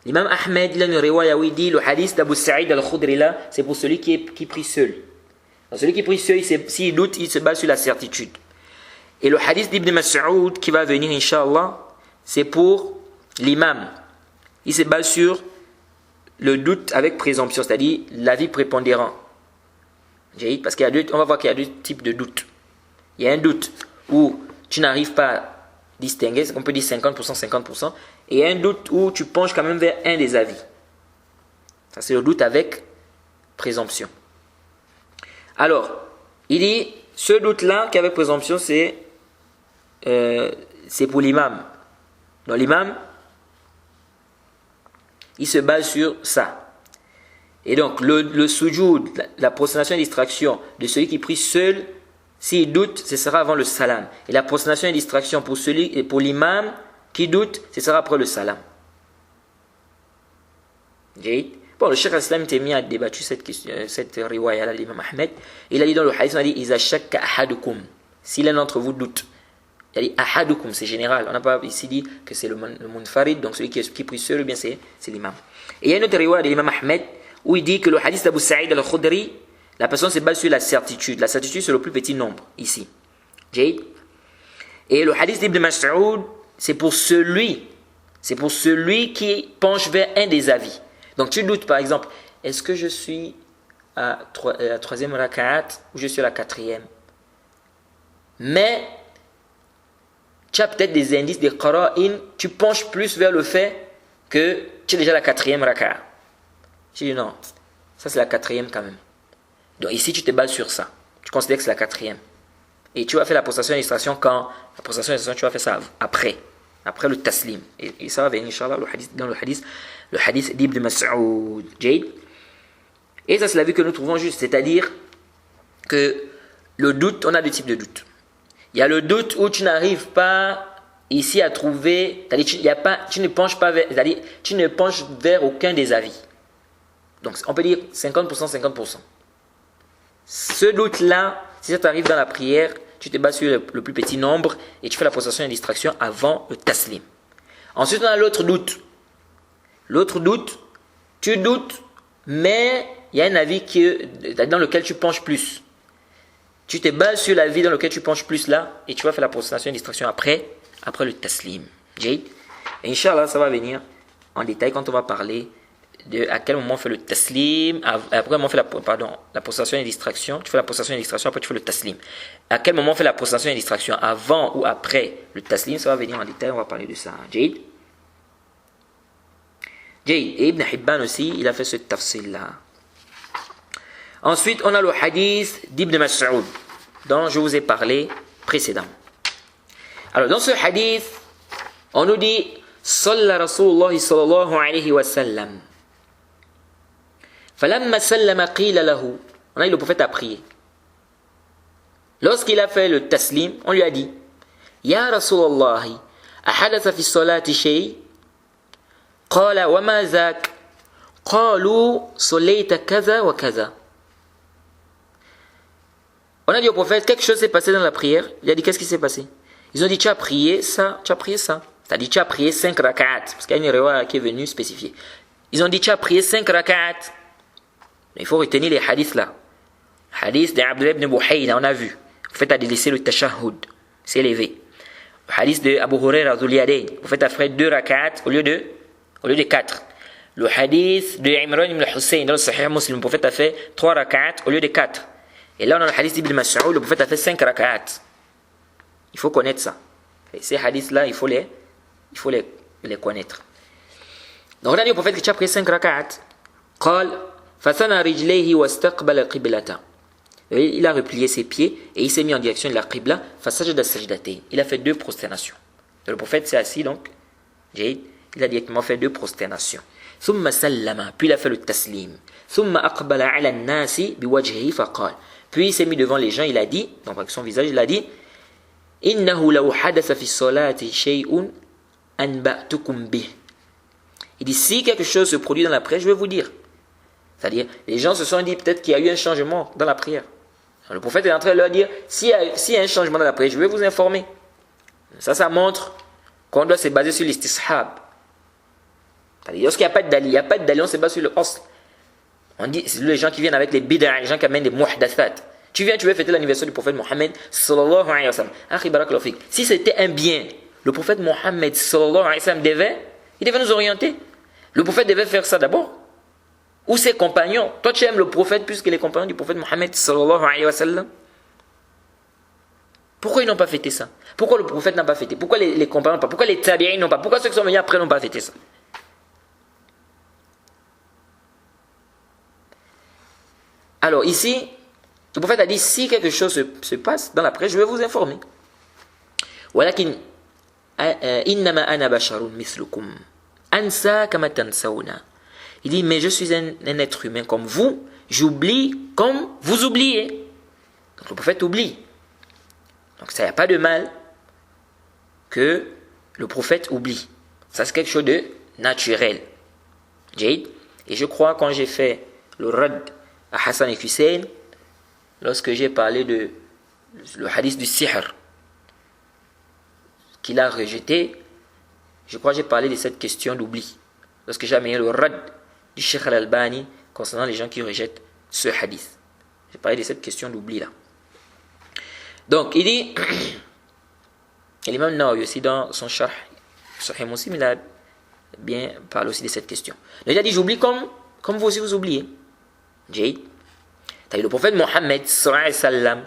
Speaker 1: L'imam Ahmed, il a une riwaya où il dit le hadith d'Abu Sa'id al-Khudri là, c'est pour celui qui prie seul. Donc, celui qui prie seul, s'il doute, il se base sur la certitude. Et le hadith d'Ibn Mas'ud qui va venir, Inch'Allah, c'est pour l'imam. Il se base sur le doute avec présomption, c'est-à-dire l'avis prépondérant. Parce on va voir qu'il y a deux types de doutes. Il y a un doute où tu n'arrives pas à distinguer, on peut dire 50%, 50%, et il y a un doute où tu penches quand même vers un des avis. Ça, c'est le doute avec présomption. Alors, il dit, ce doute-là qui est avec présomption, c'est pour l'imam. Donc l'imam, il se base sur ça. Et donc, le sujoud, la prosternation et distraction de celui qui prie seul, s'il doute, ce sera avant le salam. Et la prosternation et distraction pour l'imam qui doute, ce sera après le salam. Bon, le Cheikh al-Islam Taymiyyah a débattu cette riwaya-là, l'imam Ahmed. Il a dit dans le hadith, on a dit, Iza shakka ahadukum. Si l'un d'entre vous doute. Il a dit ahadukum, c'est général. On n'a pas ici dit que c'est le munfarid, donc celui qui prie seul, ou bien c'est l'imam. Et il y a une autre riwaya de l'imam Ahmed où il dit que le hadith d'Abu Sa'id al-Khudri, la personne se base sur la certitude. La certitude, c'est le plus petit nombre, ici. Et le hadith d'Ibn Mas'ud, c'est pour celui qui penche vers un des avis. Donc tu doutes, par exemple, est-ce que je suis à la troisième raka'at ou je suis à la quatrième? Mais tu as peut-être des indices, des qara'in, tu penches plus vers le fait que tu es déjà à la quatrième raka'at. Tu dis non, ça c'est la quatrième quand même. Donc ici tu te bases sur ça. Tu considères que c'est la quatrième. Et tu vas faire la prostration et l'illustration quand? La prostration et l'illustration, tu vas faire ça après le taslim. Et ça va venir, Inch'Allah, dans le hadith d'Ibn Mas'ud. Et ça c'est la vue que nous trouvons juste. C'est-à-dire que le doute, on a deux types de doutes. Il y a le doute où tu n'arrives pas ici à trouver, c'est-à-dire tu ne penches pas vers, c'est-à-dire tu ne penches vers aucun des avis. Donc on peut dire 50%, 50%. Ce doute-là, si ça t'arrive dans la prière, tu te bases sur le plus petit nombre et tu fais la prostration et la distraction avant le taslim. Ensuite, on a l'autre doute. L'autre doute, tu doutes, mais il y a un avis dans lequel tu penches plus. Tu te bases sur l'avis dans lequel tu penches plus là et tu vas faire la prostration et la distraction après le taslim. Et Inch'Allah, ça va venir en détail quand on va parler de à quel moment on fait le taslim, après on fait la prostration et distraction, tu fais la prostration et distraction, après tu fais le taslim. À quel moment on fait la prostration et distraction, avant ou après le taslim, ça va venir en détail, on va parler de ça. Jade. Et Ibn Hibban aussi, il a fait ce tafsil là. Ensuite, on a le hadith d'Ibn Mas'ud, dont je vous ai parlé précédemment. Alors, dans ce hadith, on nous dit Salla Rasulullah sallallahu alayhi wa sallam. Falamma sallama qila lahu. On a dit le prophète a prié. Lorsqu'il a fait le taslim, on lui a dit Ya Rasulallah, ahadatha fi salati shay? Qala wa ma zak? Qalu sallaita kaza wa kaza. On a dit au prophète, quelque chose s'est passé dans la prière. Il a dit, qu'est-ce qui s'est passé? Ils ont dit, tu as prié ça, tu as prié ça. C'est-à-dire, tu as prié 5 rak'at. Parce qu'il y a une riwaya qui est venue spécifier. Ils ont dit, tu as prié 5 rak'at. Il faut retenir les hadiths là. Hadith d'Abdullah ibn Buhayna, on a vu. Le prophète a délaissé le tashahhud. C'est élevé. Le hadith de Abu Huraira Dhul Yadayn. Le prophète a fait 2 rak'at au lieu de 4. Le hadith de Imran ibn Hussein dans le Sahih Muslim. Le prophète a fait 3 rak'at au lieu de 4. Et là, on a le hadith d'Ibn Mas'ud, le prophète a fait 5 rak'at. Il faut connaître ça. Et ces hadiths-là, il faut les connaître. Donc, on a dit au prophète que tu as pris 5 rak'at. قال فثنى رجليه واستقبل القبلة. Il a replié ses pieds et il s'est mis en direction de la qibla. فسجد السجدتين. Il a fait 2 prosternations. Le prophète s'est assis donc. Il a directement fait 2 prosternations. ثم سلم. Puis il a fait le taslim. ثم أقبل على الناس بوجهه فقال. Puis il s'est mis devant les gens, il a dit, donc avec son visage, il a dit إنه لو حدث في الصلاة شيء أنبأتكم به. Il dit, si quelque chose se produit dans la prière, je vais vous dire. C'est-à-dire, les gens se sont dit peut-être qu'il y a eu un changement dans la prière. Alors, le prophète est en train de leur dire, s'il y a un changement dans la prière, je vais vous informer. Ça montre qu'on doit se baser sur l'istishab. C'est-à-dire, lorsqu'il n'y a pas de dalil, on se base sur le asl. On dit, c'est les gens qui viennent avec les bid'a, les gens qui amènent des muhdathat. Tu viens, tu veux fêter l'anniversaire du prophète Mohammed sallallahu alayhi wa sallam. Akhi barakallahu fik. Si c'était un bien, le prophète Mohammed sallallahu alayhi wa sallam il devait nous orienter. Le prophète devait faire ça d'abord. Ou ses compagnons. Toi, tu aimes le prophète plus que les compagnons du prophète Mohammed sallallahu alayhi wa sallam. Pourquoi ils n'ont pas fêté ça? Pourquoi le prophète n'a pas fêté? Pourquoi les compagnons n'ont pas? Pourquoi les tabi'in n'ont pas? Pourquoi ceux qui sont venus après n'ont pas fêté ça? Alors ici, le prophète a dit, si quelque chose se passe dans la prière, je vais vous informer. Walakin innama ana basharun mislukum ansa kama tansawna. Il dit, mais je suis un être humain comme vous, j'oublie comme vous oubliez. Donc le prophète oublie. Donc ça, il n'y a pas de mal que le prophète oublie. Ça, c'est quelque chose de naturel. Et je crois, quand j'ai fait le rad à Hassan et Hussein, lorsque j'ai parlé de le hadith du sihr qu'il a rejeté, je crois que j'ai parlé de cette question d'oubli. Lorsque j'ai amené le rad du Cheikh al-Albani concernant les gens qui rejettent ce hadith. J'ai parlé de cette question d'oubli là. Donc il dit, et l'imam Nawawi aussi dans son Sharh Sahih Muslim, il a bien parlé aussi de cette question. Donc, il a dit, j'oublie comme vous aussi vous oubliez. Jade. Le prophète Mohammed sallallahu alayhi wa sallam,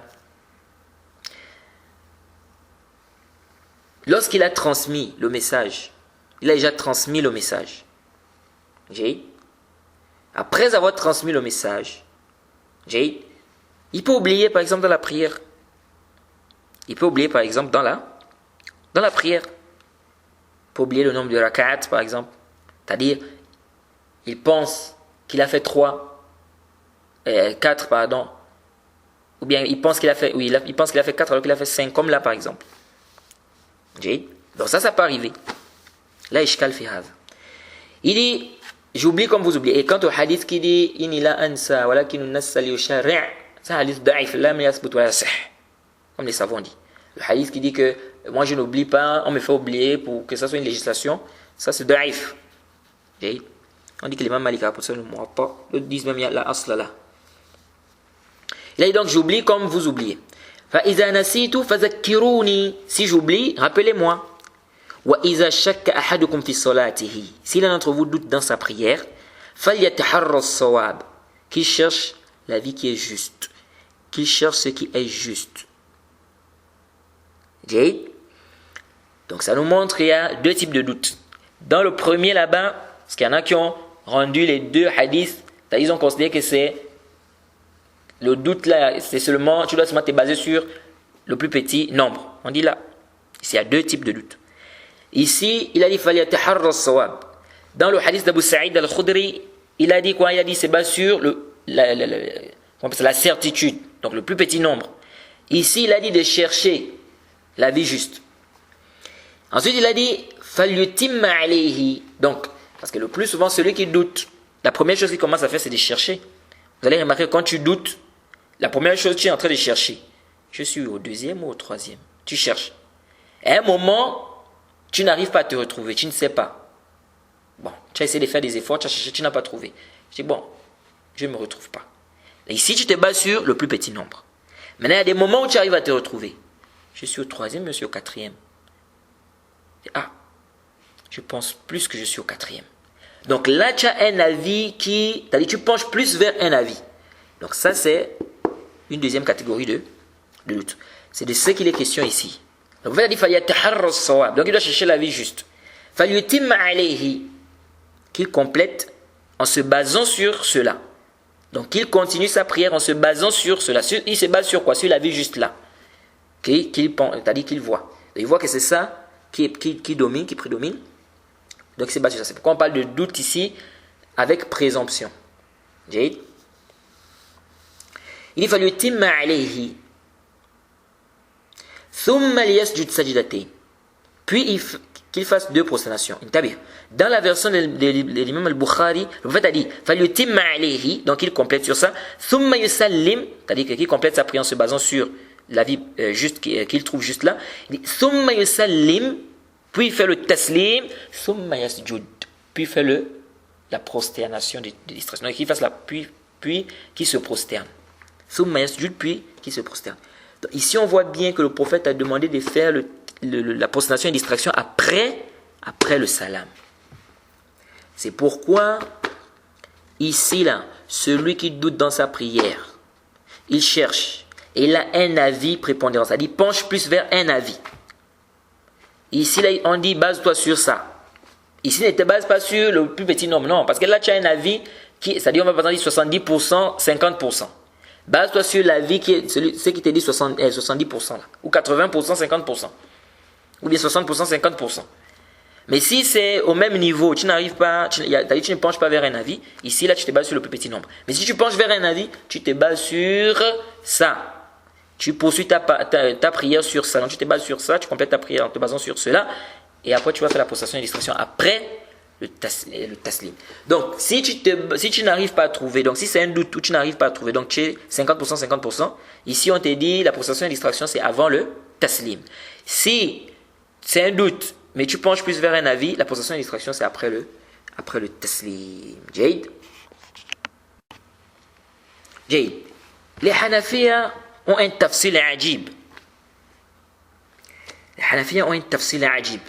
Speaker 1: lorsqu'il a transmis le message, il a déjà transmis le message. Jade. Après avoir transmis le message, Jade, il peut oublier par exemple dans la prière. Il peut oublier par exemple dans la prière. Il peut oublier le nombre de rak'at par exemple. C'est-à-dire, il pense qu'il a fait 4 pardon, ou bien il pense qu'il a fait, il pense qu'il a fait 4 alors qu'il a fait 5, comme là par exemple. Donc ça peut arriver. Là, ishkal fi hadha. Il dit, j'oublie comme vous oubliez. Et quant au hadith qui dit, inni la ansa walakin an-nassa li yushari', c'est un hadith da'if, lam yasbut wa yasih, comme les savants disent. Le hadith qui dit que moi je n'oublie pas, on me fait oublier pour que ça soit une législation, ça c'est da'if. On dit que l'imam Malik a apporté le Muwatta, le disent même il y a la asla là. Il a dit donc, j'oublie comme vous oubliez. فَإِذَا نَسِيتُ فَذَكِّرُونِي. Si j'oublie, rappelez-moi. وَإِذَا شَكَّ أَحَدُكُمْ فِي صَلَاتِهِ. Si l'un d'entre vous doute dans sa prière, فَلْيَتَحَرَّ الصَّوَابِ, qu'il cherche la vie qui est juste, qu'il cherche ce qui est juste. Donc ça nous montre qu'il y a deux types de doutes. Dans le premier là-bas, parce qu'il y en a qui ont rendu les deux hadiths, ils ont considéré que c'est le doute là, c'est seulement, tu dois seulement te baser sur le plus petit nombre. On dit là, ici il y a deux types de doutes. Ici, il a dit فَلْيَتَحَرَّ الصَّوَابِ. Dans le hadith d'Abu Sa'id al-Khudri, il a dit quoi? Il a dit c'est basé sur la certitude, donc le plus petit nombre. Ici, il a dit de chercher la vie juste. Ensuite, il a dit فَلْيُتِمَّ عَلَيْهِ. Donc, parce que le plus souvent, celui qui doute, la première chose qu'il commence à faire, c'est de chercher. Vous allez remarquer, quand tu doutes, la première chose que tu es en train de chercher, je suis au deuxième ou au troisième. Tu cherches. À un moment, tu n'arrives pas à te retrouver, tu ne sais pas. Bon, tu as essayé de faire des efforts, tu as cherché, tu n'as pas trouvé. Je dis, bon, je ne me retrouve pas. Et ici, tu te bases sur le plus petit nombre. Maintenant, il y a des moments où tu arrives à te retrouver. Je suis au troisième, je suis au quatrième. Ah, je pense plus que je suis au quatrième. Donc là, tu as un avis qui... C'est-à-dire, tu penches plus vers un avis. Donc ça, c'est une deuxième catégorie de doute. C'est de ce qu'il est question ici. Donc, vous avez dit, donc il doit chercher la vie juste. Qu'il complète en se basant sur cela. Donc il continue sa prière en se basant sur cela. Il se base sur quoi? Sur la vie juste là. C'est-à-dire qu'il voit. Il voit que c'est ça qui domine, qui prédomine. Donc il se base sur ça. C'est pourquoi on parle de doute ici avec présomption. Il dit فَلْيُتِمَّ عَلَيْهِ ثُمَّ لِيَسْجُدْ سَجْدَتَيْنِ. Puis qu'il fasse deux prosternations. Dans la version de l'imam al-Bukhari, le prophète a dit فَلْيُتِمَّ عَلَيْهِ, donc il complète sur ça. ثُمَّ يُسَلِّمْ, c'est-à-dire qu'il complète sa prière en se basant sur la vie juste qu'il trouve juste là. Il dit ثُمَّ يُسَلِّمْ, puis il fait le taslim, ثُمَّ يَسْجُدْ, puis il fait la prosternation de distraction. Donc il fasse puis qu'il se prosterne. ثُمَّ يَسْجُدْ, puis qu'il se prosterne. Donc, ici on voit bien que le prophète a demandé de faire la prosternation et distraction après le salam. C'est pourquoi ici là, celui qui doute dans sa prière, il cherche et il a un avis prépondérant, c'est-à-dire penche plus vers un avis. Ici là, on dit base-toi sur ça. Ici ne te base pas sur le plus petit nombre, non, parce que là tu as un avis c'est-à-dire on va par exemple dire 70%, 50%. Base-toi sur l'avis ce qui te dit 70% là, ou 80%, 50%. Ou bien 60%, 50%. Mais si c'est au même niveau, tu n'arrives pas, tu ne penches pas vers un avis, ici là tu te bases sur le plus petit nombre. Mais si tu penches vers un avis, tu te bases sur ça. Tu poursuis ta prière sur ça. Donc tu te bases sur ça, tu complètes ta prière en te basant sur cela, et après tu vas faire la prosternation et distraction après le taslim. Donc si tu n'arrives pas à trouver, donc si c'est un doute où tu n'arrives pas à trouver, donc tu es 50%, 50%, ici on te dit la prosternation et distraction c'est avant le taslim. Si c'est un doute, mais tu penches plus vers un avis, la prosternation et distraction c'est après le taslim. Jade. Les Hanafiya ont un tafsil ajib. Les Hanafiya ont un tafsil ajib.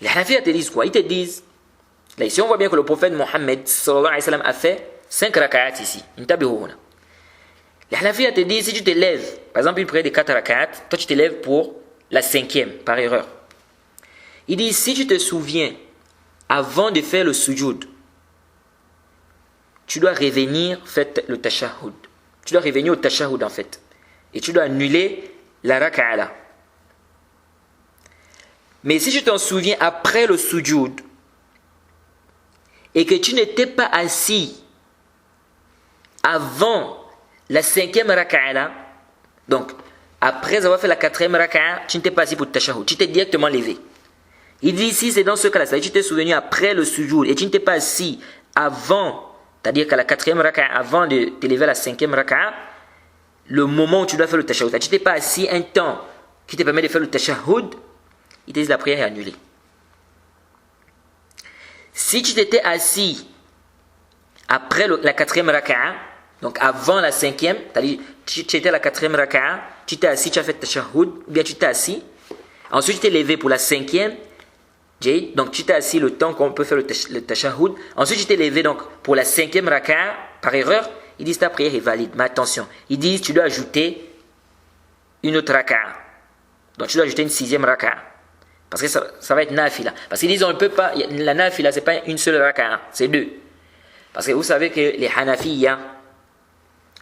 Speaker 1: Les Hanafiya te disent quoi? Ils te disent, là ici on voit bien que le prophète Mohammed sallallahu alayhi wa sallam a fait 5 rak'at ici. Les Hanafiya te disent, si tu te lèves, par exemple une prière de 4 rak'at, toi tu te lèves pour la 5e par erreur. Il dit, si tu te souviens, avant de faire le sujoud, tu dois revenir faire le tashahhud. Tu dois revenir au tashahhud en fait. Et tu dois annuler la rak'a. Mais si tu t'en souviens après le sujoud et que tu n'étais pas assis avant la 5e rak'a, donc après avoir fait la 4e rak'a, tu n'étais pas assis pour le tashahhud, tu t'es directement levé. Il dit ici, c'est dans ce cas-là, c'est-à-dire que tu t'es souvenu après le sujoud et tu n'étais pas assis avant, c'est-à-dire qu'à la 4e rak'a, avant de te lever à la 5e rak'a, le moment où tu dois faire le tashahhud, tu n'étais pas assis un temps qui te permet de faire le tashahhud, il te dit la prière est annulée. Si tu t'étais assis après la 4e rak'a, donc avant la 5e, c'est-à-dire tu étais à la 4e rak'a, tu t'es assis, tu as fait tashahhud, ou bien tu t'es assis, ensuite tu t'es levé pour la 5e, Donc tu t'es assis le temps qu'on peut faire le tashahhud. Ensuite tu t'es levé donc pour la 5e raka'a par erreur. Ils disent ta prière est valide. Mais attention, ils disent tu dois ajouter une autre raka'a. Donc tu dois ajouter une 6e raka'a. Parce que ça va être nafila. Parce qu'ils disent on ne peut pas, la nafila c'est pas une seule raka'a, c'est 2. Parce que vous savez que les Hanafiya,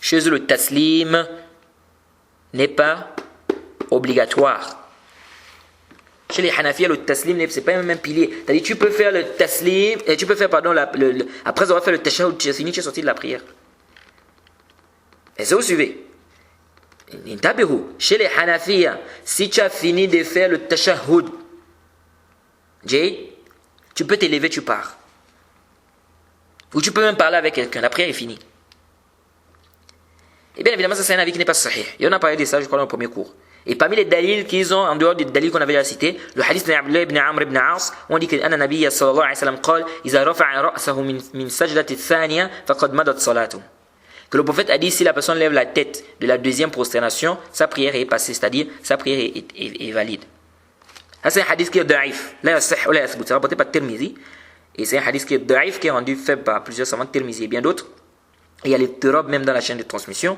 Speaker 1: chez eux le taslim n'est pas obligatoire. Chez les Hanafiya, le taslim, c'est pas même un pilier. C'est-à-dire, tu peux faire le taslim, tu peux faire, pardon, après avoir fait le tashahhud, tu as fini, tu es sorti de la prière. Est-ce que vous suivez? Chez les Hanafiya, si tu as fini de faire le tashahhud, tu peux t'élever, tu pars. Ou tu peux même parler avec quelqu'un, la prière est finie. Et bien évidemment, ça c'est un avis qui n'est pas sahih. Et on a parlé de ça, je crois, dans le premier cours. Et parmi les dalils qu'ils ont, en dehors des dalils qu'on avait déjà cités, le hadith d'Abdullah ibn Amr ibn As, on dit que Anna Nabiyya sallallahu alayhi wa sallam قال إذا رفع رأسه من سجدة الثانية فقد مضت صلاته. Que le prophète a dit, si la personne lève la tête de la deuxième prosternation, sa prière est passée, c'est-à-dire sa prière est valide. Ça c'est un hadith qui est da'if. La yasih ou la yathbut. C'est rapporté par Tirmizi. Et c'est un hadith qui est da'if, qui est rendu faible par plusieurs savants, Tirmizi et bien d'autres. Et il y a les turab même dans la chaîne de transmission.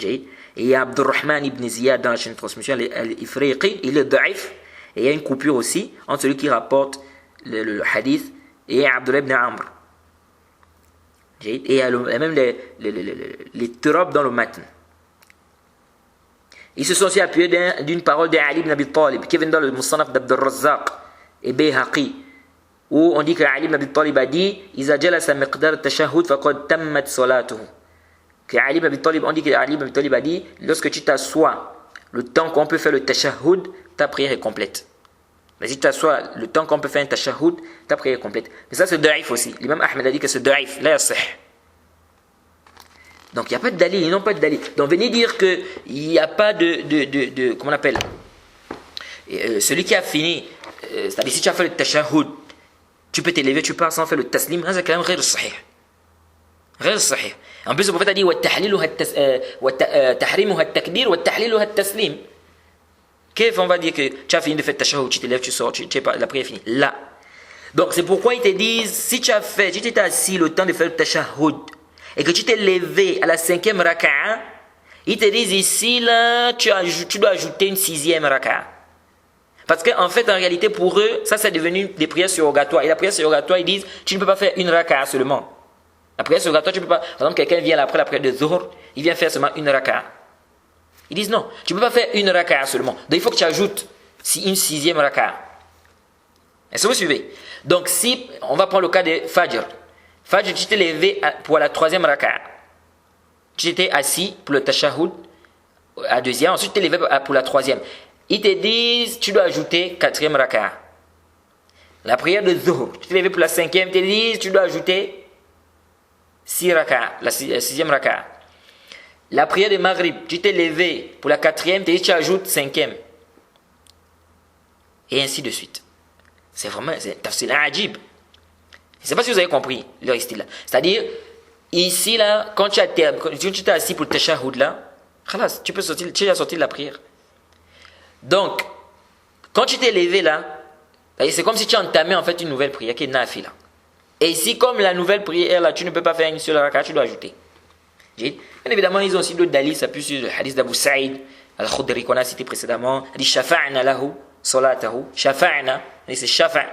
Speaker 1: Et il y a Abdurrahman ibn Ziyad dans la chaîne de transmission, Al-Ifriqi, il est da'if. Et il y a une coupure aussi entre celui qui rapporte le hadith et Abdullah ibn Amr. Et il y a même les turab dans le matin. Ils se sont aussi appuyés d'une parole d'Ali ibn Abi Talib, qui vient dans le Musannaf d'Abdul Razzaq et Bayhaqi, où on dit qu'Ali ibn Abi Talib a dit إذا جلس مقدار التشهد فقد تمت صلاته. Que Ali ibn Abi Talib, on dit que Ali ibn Abi Talib a dit lorsque tu t'assois, le temps qu'on peut faire le tashahhud, ta prière est complète. Mais si tu t'assois, le temps qu'on peut faire un tashahhud, ta prière est complète. Mais ça c'est da'if aussi. L'imam Ahmed a dit que c'est da'if, la yasih. Donc il n'y a pas de dalil, ils n'ont pas de dalil. Donc venez dire qu'il n'y a pas comment on appelle, celui qui a fini, c'est-à-dire si tu as fait le tashahhud, tu peux t'élever, tu pars sans faire le taslim, c'est quand même غير صحيح. غير صحيح. En plus le prophète a dit وتحريمها التكبير وتحليلها التسليم. Qu'est-ce qu'on va dire que tu as fini de faire le tashahhud, tu t'élèves, tu sors, la prière est finie. Là. Donc c'est pourquoi ils te disent, si tu t'es assis le temps de faire le tashahhud, et que tu t'es levé à la 5e raka'a, ils te disent ici, là, tu dois ajouter une 6e raka'a. Parce qu'en fait, en réalité, pour eux, ça c'est devenu des prières surrogatoires. Et la prière surrogatoire, ils disent, tu ne peux pas faire une raka'a seulement. La prière surrogatoire, tu ne peux pas. Par exemple, quelqu'un vient après la prière de Zuhr, il vient faire seulement une raka'a. Ils disent non, tu ne peux pas faire une raka'a seulement. Donc il faut que tu ajoutes une 6e raka'a. Est-ce que vous suivez? Donc si, on va prendre le cas de Fajr. Fajr, tu t'es levé pour la 3e raka'a. Tu t'étais assis pour le tashahhud à 2e, ensuite tu t'es levé pour la 3e. Ils te disent, tu dois ajouter 4e raka'a. La prière de Zuhr, tu t'es levé pour la 5e, ils te disent, tu dois ajouter 6 raka'a, la 6e raka'a. La prière de Maghrib, tu t'es levé pour la 4e, ils te disent, tu ajoutes 5e. Et ainsi de suite. C'est vraiment, c'est un ajib. Je ne sais pas si vous avez compris leur style là. C'est-à-dire, ici là, quand tu t'es assis pour le tashahhud là, khalas, tu as sorti de la prière. Donc, quand tu t'es levé là, c'est comme si tu entamais en fait une nouvelle prière qui est nafila. Et ici, comme la nouvelle prière là, tu ne peux pas faire une seule raka'a, tu dois ajouter. Bien évidemment, ils ont aussi d'autres dalils, ça peut sur le hadith d'Abu Saïd al-Khudri qu'on a cité précédemment. Il dit shafa'na lahu salatahu, shafa'na, c'est shafa'.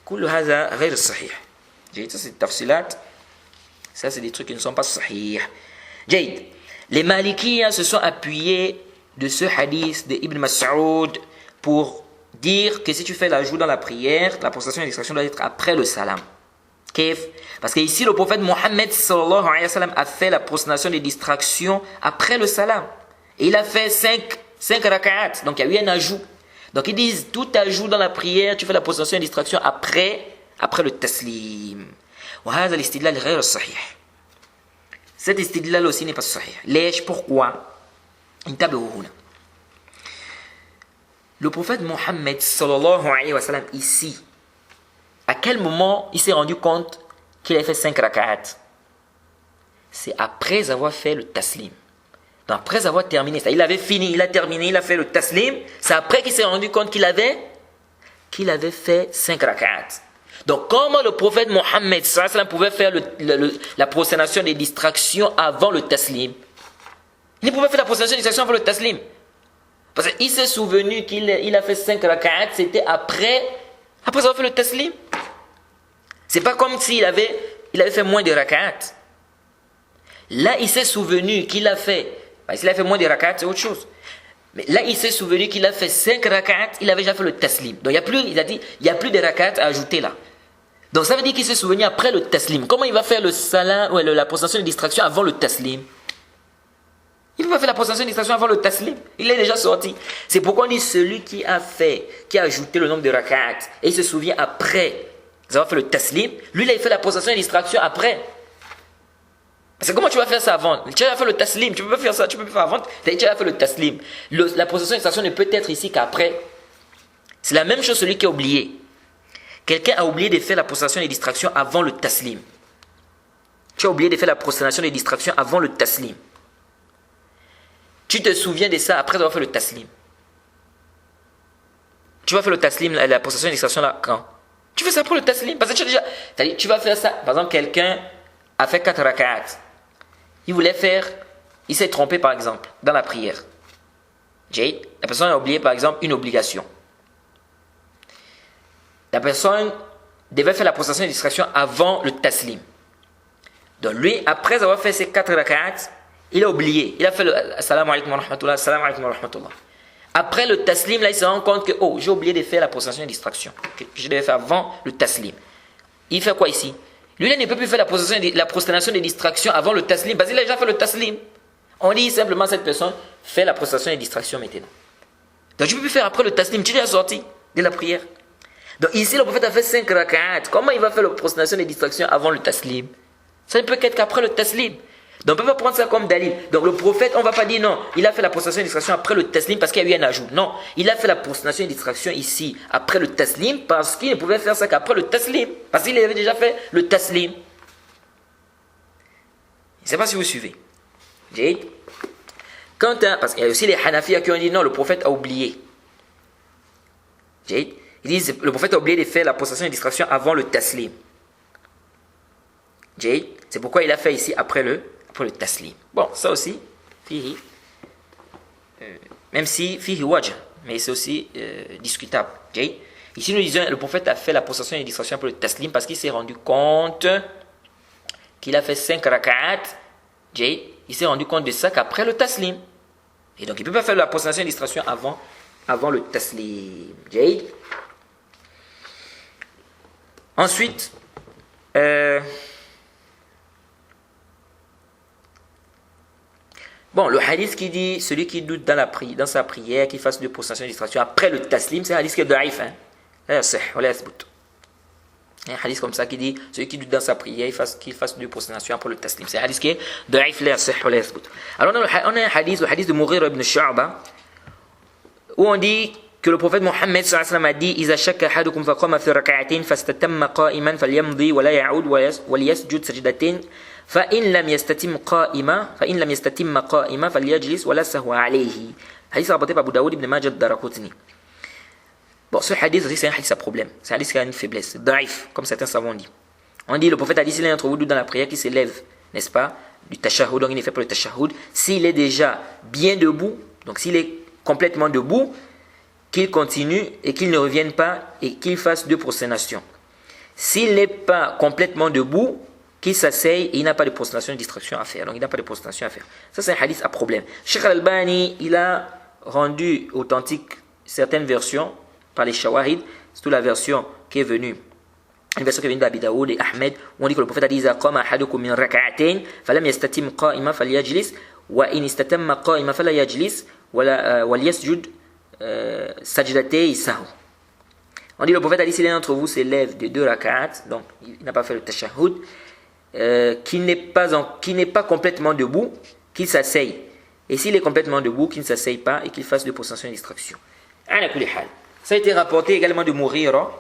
Speaker 1: كل هذا غير الصحيح. جيد. Ça c'est tafsilat. Ça c'est des trucs qui ne sont pas sahih. جيد. Les Malikiya se sont appuyés de ce hadith de Ibn Mas'ud pour dire que si tu fais l'ajout dans la prière, la prostration et l'extraction doit être après le salam. Parce que ici le prophète Mohammed sallallahu alayhi wa sallam a fait la prostration des distractions après le salam. Et il a fait 5 raka'at. Donc il y a eu un ajout. Donc ils disent, tout ajout dans la prière, tu fais la prostration et la distraction après le taslim. وهذا الاستدلال غير الصحيح. Cet istidlal aussi n'est pas sahih. ليش? Pourquoi? انتبهوا هنا. Le prophète Mohammed sallallahu alayhi wa sallam ici, à quel moment il s'est rendu compte qu'il avait fait 5 raka'at? C'est après avoir fait le taslim. Donc après avoir terminé ça, il avait fini, il a terminé, il a fait le taslim. C'est après qu'il s'est rendu compte qu'il avait qu'il avait fait 5 rak'at. Donc, comment le prophète Mohammed pouvait faire la prosternation des distractions avant le taslim? Il pouvait faire la prosternation des distractions avant le taslim. Parce qu'il s'est souvenu qu'il a fait 5 rak'at, c'était après avoir fait le taslim. C'est pas comme s'il avait fait moins de rak'at. Là, il s'est souvenu qu'il a fait, s'il a fait moins de rak'at, c'est autre chose. Mais là, il s'est souvenu qu'il a fait 5 rak'at, il avait déjà fait le taslim. Donc, il n'y a plus de rak'at à ajouter là. Donc, ça veut dire qu'il s'est souvenu après le taslim. Comment il va faire le salam, ou la prosternation de distraction avant le taslim? Il ne peut pas faire la prosternation de distraction avant le taslim. Il est déjà sorti. C'est pourquoi on dit celui qui a ajouté le nombre de rak'at, et il se souvient après avoir fait le taslim, lui, il a fait la prosternation de distraction après. Parce que comment tu vas faire ça avant? Tu as fait le taslim, tu peux pas faire ça, tu peux pas faire avant, tu as fait le taslim. La prosternation de distraction ne peut être ici qu'après. C'est la même chose celui qui a oublié. Quelqu'un a oublié de faire la prosternation des distractions avant le taslim. Tu as oublié de faire la prosternation des distractions avant le taslim. Tu te souviens de ça après avoir fait le taslim. Tu vas faire le taslim, la prosternation des distractions là, quand? Tu fais ça après le taslim. Parce que tu vas faire ça. Par exemple, quelqu'un a fait 4 rak'at. Il s'est trompé par exemple dans la prière. La personne a oublié par exemple une obligation. La personne devait faire la prosternation de distraction avant le taslim. Donc lui, après avoir fait ces 4 rak'at, il a oublié. Il a fait le assalamu alaikum wa rahmatullah, assalamu alaikum wa rahmatullah. Après le taslim, là, il se rend compte que j'ai oublié de faire la prosternation de distraction que je devais faire avant le taslim. Il fait quoi ici? Lui, il ne peut plus faire la prosternation de distraction avant le taslim parce qu'il a déjà fait le taslim. On dit simplement cette personne fait la prosternation de distraction maintenant. Donc, tu ne peux plus faire après le taslim. Tu es déjà sorti de la prière. Donc, ici, le prophète a fait 5 rak'at. Comment il va faire la prosternation de distraction avant le taslim? Ça ne peut qu'être qu'après le taslim. Donc, on ne peut pas prendre ça comme dalil. Donc, le prophète, on ne va pas dire non, il a fait la prosternation de distraction après le taslim parce qu'il y a eu un ajout. Non, il a fait la prosternation de distraction ici après le taslim parce qu'il ne pouvait faire ça qu'après le taslim. Parce qu'il avait déjà fait le taslim. Je ne sais pas si vous suivez. Parce qu'il y a aussi les Hanafiyas qui ont dit non, le prophète a oublié. Ils disent le prophète a oublié de faire la prosternation de distraction avant le taslim. C'est pourquoi il a fait ici après le taslim. Bon, ça aussi, même si fihi wajh, mais c'est aussi discutable. Ici, nous disons le prophète a fait la prosternation et la distraction pour le taslim parce qu'il s'est rendu compte qu'il a fait 5 rak'at. Il s'est rendu compte de ça qu'après le taslim. Et donc, il ne peut pas faire la prosternation et la distraction avant le taslim. Ensuite, bon, le hadith qui dit celui qui doute dans sa prière, qu'il fasse 2 prostrations de distraction après le taslim, c'est un hadith qui est daïf. Un hadith comme ça qui dit celui qui doute dans sa prière, qu'il fasse 2 prostrations après le taslim. C'est un hadith qui est daïf. Alors, on a un hadith, le hadith de Mughira ibn Shu'ba, où on dit que le prophète Mohammed sallallahu alayhi wa sallam a dit إذا شك أحدكم فقام في ركعتين فاستتم قائما فليمضي ولا يعود وليسجد سجدتين فإن لم يستتم قائما فليجلس ولا سهو عليه. Hadith rapporté par Abu Daoud, Ibn Majah, Daraqutni. Bon, ce hadith aussi c'est un hadith à problème. C'est un hadith qui a une faiblesse, daif, comme certains savants disent. On dit le prophète a dit s'il est entre vous dans la prière qui s'élève, n'est-ce pas, du tashahhud, donc il est fait pour le tashahhud. S'il est déjà bien debout, donc s'il est complètement debout, qu'il continue et qu'il ne revienne pas et qu'il fasse 2 prosternations. S'il n'est pas complètement debout, qu'il s'asseye et il n'a pas de prosternation de distraction à faire. Donc il n'a pas de prosternation à faire. Ça c'est un hadith à problème. Cheikh Al-Albani, il a rendu authentique certaines versions par les shawahid, surtout la version qui est venue. Une version qui est venue d'Abi Daoud et Ahmed, où on dit que le prophète a dit إذا قام أحدكم من ركعتين فلم يستتم قائما فليجلس وإن استتم قائما فلا يجلس وليسجد sajdatei sahu. On dit le prophète a dit si l'un d'entre vous s'élève de 2 rak'at, donc il n'a pas fait le tashahhud, qu'il n'est pas complètement debout, qu'il s'asseye. Et s'il est complètement debout, qu'il ne s'asseye pas et qu'il fasse 2 prostrations de distraction. Ça a été rapporté également de Mughira,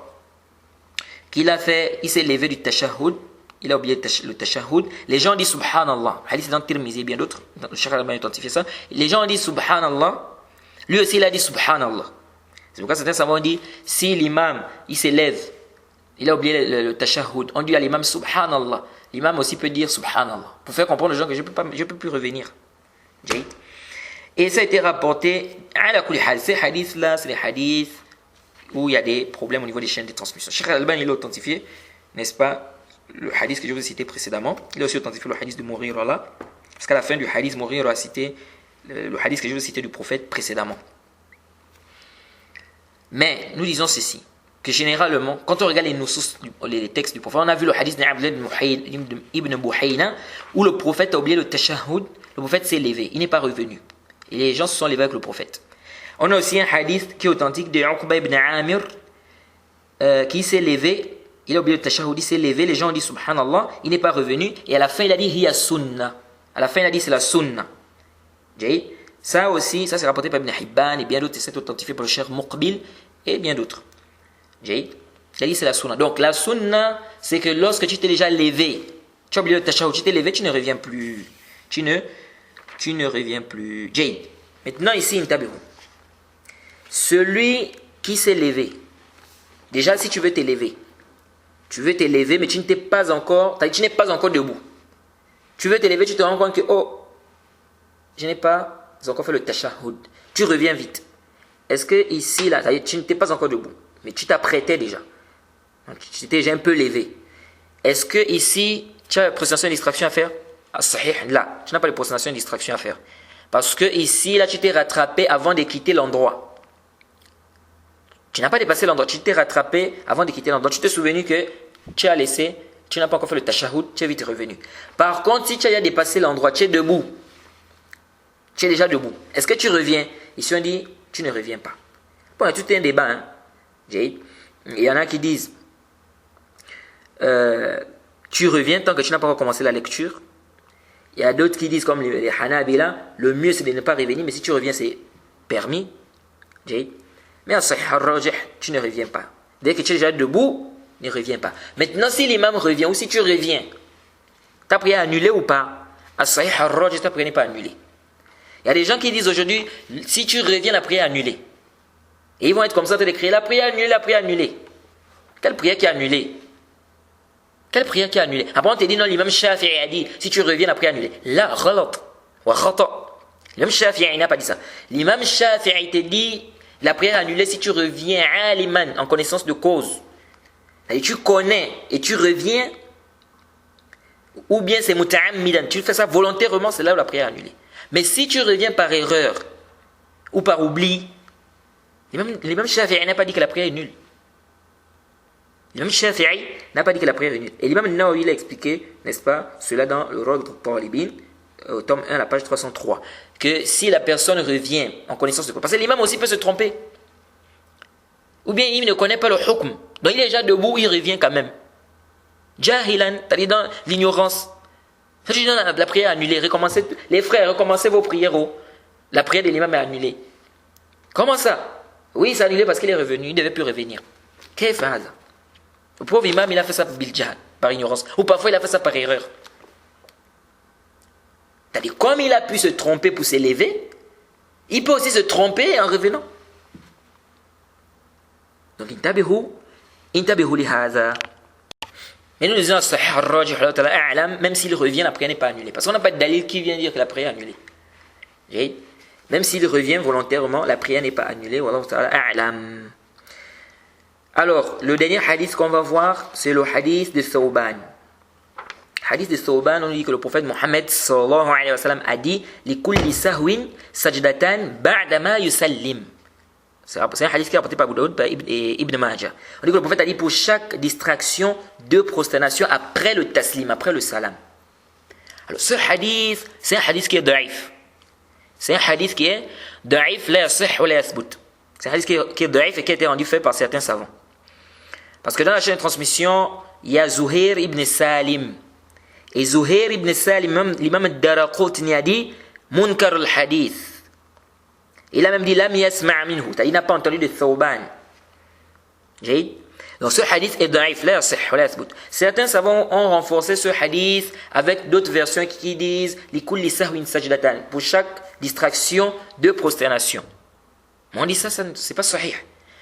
Speaker 1: qu'il s'est levé du tashahhud, il a oublié le tashahhud. Les gens disent subhanallah. Hadith dans Tirmizi et bien d'autres, le Cheikh Al-Albani a identifié ça. Les gens disent subhanallah. Lui aussi, il a dit subhanallah. C'est pourquoi certains savants disent, si l'imam, il s'élève, il a oublié le tashahhud, on dit à l'imam subhanallah. L'imam aussi peut dire subhanallah, pour faire comprendre aux gens que je ne peux plus revenir. Et ça a été rapporté, ces hadiths-là, c'est les hadiths où il y a des problèmes au niveau des chaînes de transmission. Cheikh Al-Albani, il a authentifié, n'est-ce pas, le hadith que je vous ai cité précédemment. Il a aussi authentifié le hadith de Mughira là, parce qu'à la fin du hadith, Mughira a cité le hadith que je vous ai cité du prophète précédemment. Mais nous disons ceci, que généralement, quand on regarde les textes du prophète, on a vu le hadith d'Ibn Buhayna, où le prophète a oublié le tashahhud, le prophète s'est levé, il n'est pas revenu. Et les gens se sont levés avec le prophète. On a aussi un hadith qui est authentique de Uqba ibn Amir, qui s'est levé, il a oublié le tashahhud, il s'est levé, les gens ont dit subhanallah, il n'est pas revenu, et à la fin il a dit hiya sunnah. À la fin il a dit c'est la sunnah. Ça aussi, ça c'est rapporté par Ibn Hibban et bien d'autres, c'est authentifié par le Cheikh Muqbil et bien d'autres. Il a dit c'est la sunnah. Donc la sunnah, c'est que lorsque tu t'es déjà levé, tu as oublié le tashahhud, tu t'es levé, tu ne reviens plus. Tu ne reviens plus. Maintenant ici, intabihu. Celui qui s'est levé, déjà si tu veux t'élever, mais tu n'es pas encore debout. Tu veux t'élever, tu te rends compte que je n'ai pas encore fait le tashahhud. Tu reviens vite. Est-ce que ici, là, tu n'étais pas encore debout, mais tu t'apprêtais déjà. Tu t'étais déjà un peu levé. Est-ce que ici, tu as une prosternation et distraction à faire? Là, tu n'as pas de prosternation et distraction à faire. Parce que ici, là, tu t'es rattrapé avant de quitter l'endroit. Tu n'as pas dépassé l'endroit, tu t'es rattrapé avant de quitter l'endroit. Tu t'es souvenu que tu as laissé, tu n'as pas encore fait le tashahhud, tu es vite revenu. Par contre, si tu as déjà dépassé l'endroit, tu es debout. Tu es déjà debout. Est-ce que tu reviens? Ici, on dit, tu ne reviens pas. Bon, tout est un débat. Hein? Il y en a qui disent, tu reviens tant que tu n'as pas recommencé la lecture. Il y a d'autres qui disent, comme les Hanabila, le mieux c'est de ne pas revenir, mais si tu reviens, c'est permis. Mais en Sahih al-Rajih, tu ne reviens pas. Dès que tu es déjà debout, ne reviens pas. Maintenant, si l'imam revient, ou si tu reviens, ta prière est annulée ou pas? En Sahih al-Rajih, ta prière n'est pas annulée. Il y a des gens qui disent aujourd'hui, si tu reviens, la prière est annulée. Et ils vont être comme ça, te décrire, la prière annulée, la prière annulée. Quelle prière qui est annulée? Quelle prière qui est annulée? Après on te dit non, l'imam Shafi'i a dit, si tu reviens, la prière est annulée. Là, ghalat, wa khata. L'imam Shafi'i n'a pas dit ça. L'imam Shafi'i te dit, la prière est annulée si tu reviens aliman, en connaissance de cause. Et tu connais et tu reviens, ou bien c'est muta'ammidan, tu fais ça volontairement, c'est là où la prière est annulée. Mais si tu reviens par erreur ou par oubli, l'imam Shafi'i n'a pas dit que la prière est nulle. L'imam Shafi'i n'a pas dit que la prière est nulle. Et l'imam Nawawi il a expliqué, n'est-ce pas, cela dans le Rawd al-Talibin, au tome 1, la page 303, que si la personne revient en connaissance de quoi, parce que l'imam aussi peut se tromper. Ou bien il ne connaît pas le hukm. Donc il est déjà debout, il revient quand même. Jahilan, c'est-à-dire dans l'ignorance. La prière est annulée. Recommencez, les frères, recommencez vos prières. La prière de l'imam est annulée. Comment ça? Oui, c'est annulé parce qu'il est revenu. Il ne devait plus revenir. Qu'est-ce que c'est? Le pauvre imam, il a fait ça par ignorance. Ou parfois, il a fait ça par erreur. C'est-à-dire, comme il a pu se tromper pour s'élever, il peut aussi se tromper en revenant. Donc, intabihu li hadha. Mais nous disons, Sahih al-Rajih, même s'il revient, la prière n'est pas annulée. Parce qu'on n'a pas de dalil qui vient dire que la prière est annulée. Même s'il revient volontairement, la prière n'est pas annulée. Wallahu ta'ala a'lam. Alors, le dernier hadith qu'on va voir, c'est le hadith de Thawban. Hadith de Thawban, on dit que le prophète Mohammed sallallahu alayhi wa sallam a dit Likulli sahwin sajdatan ba'dama yusallim. C'est un hadith qui est rapporté par Abu Daoud et Ibn Majah. On dit que le prophète a dit pour chaque distraction, 2 prosternations après le taslim, après le salam. Alors ce hadith, c'est un hadith qui est da'if. C'est un hadith qui est da'if, la yasih ou la yasbut. C'est un hadith qui est da'if et qui a été rendu fait par certains savants. Parce que dans la chaîne de transmission, il y a Zuhair ibn Salim. Et Zuhair ibn Salim, l'imam al-Daraqutni a dit Munkar al-Hadith. Il a même dit Lam yasma' minhu. Il n'a pas entendu de Thawban. Donc ce hadith est da'if, la yasih wa la yasbut. Certains savants ont renforcé ce hadith avec d'autres versions qui disent Likulli sahwin sajdatan. Pour chaque distraction, 2 prosternations. Mais on dit ça, c'est pas sahih.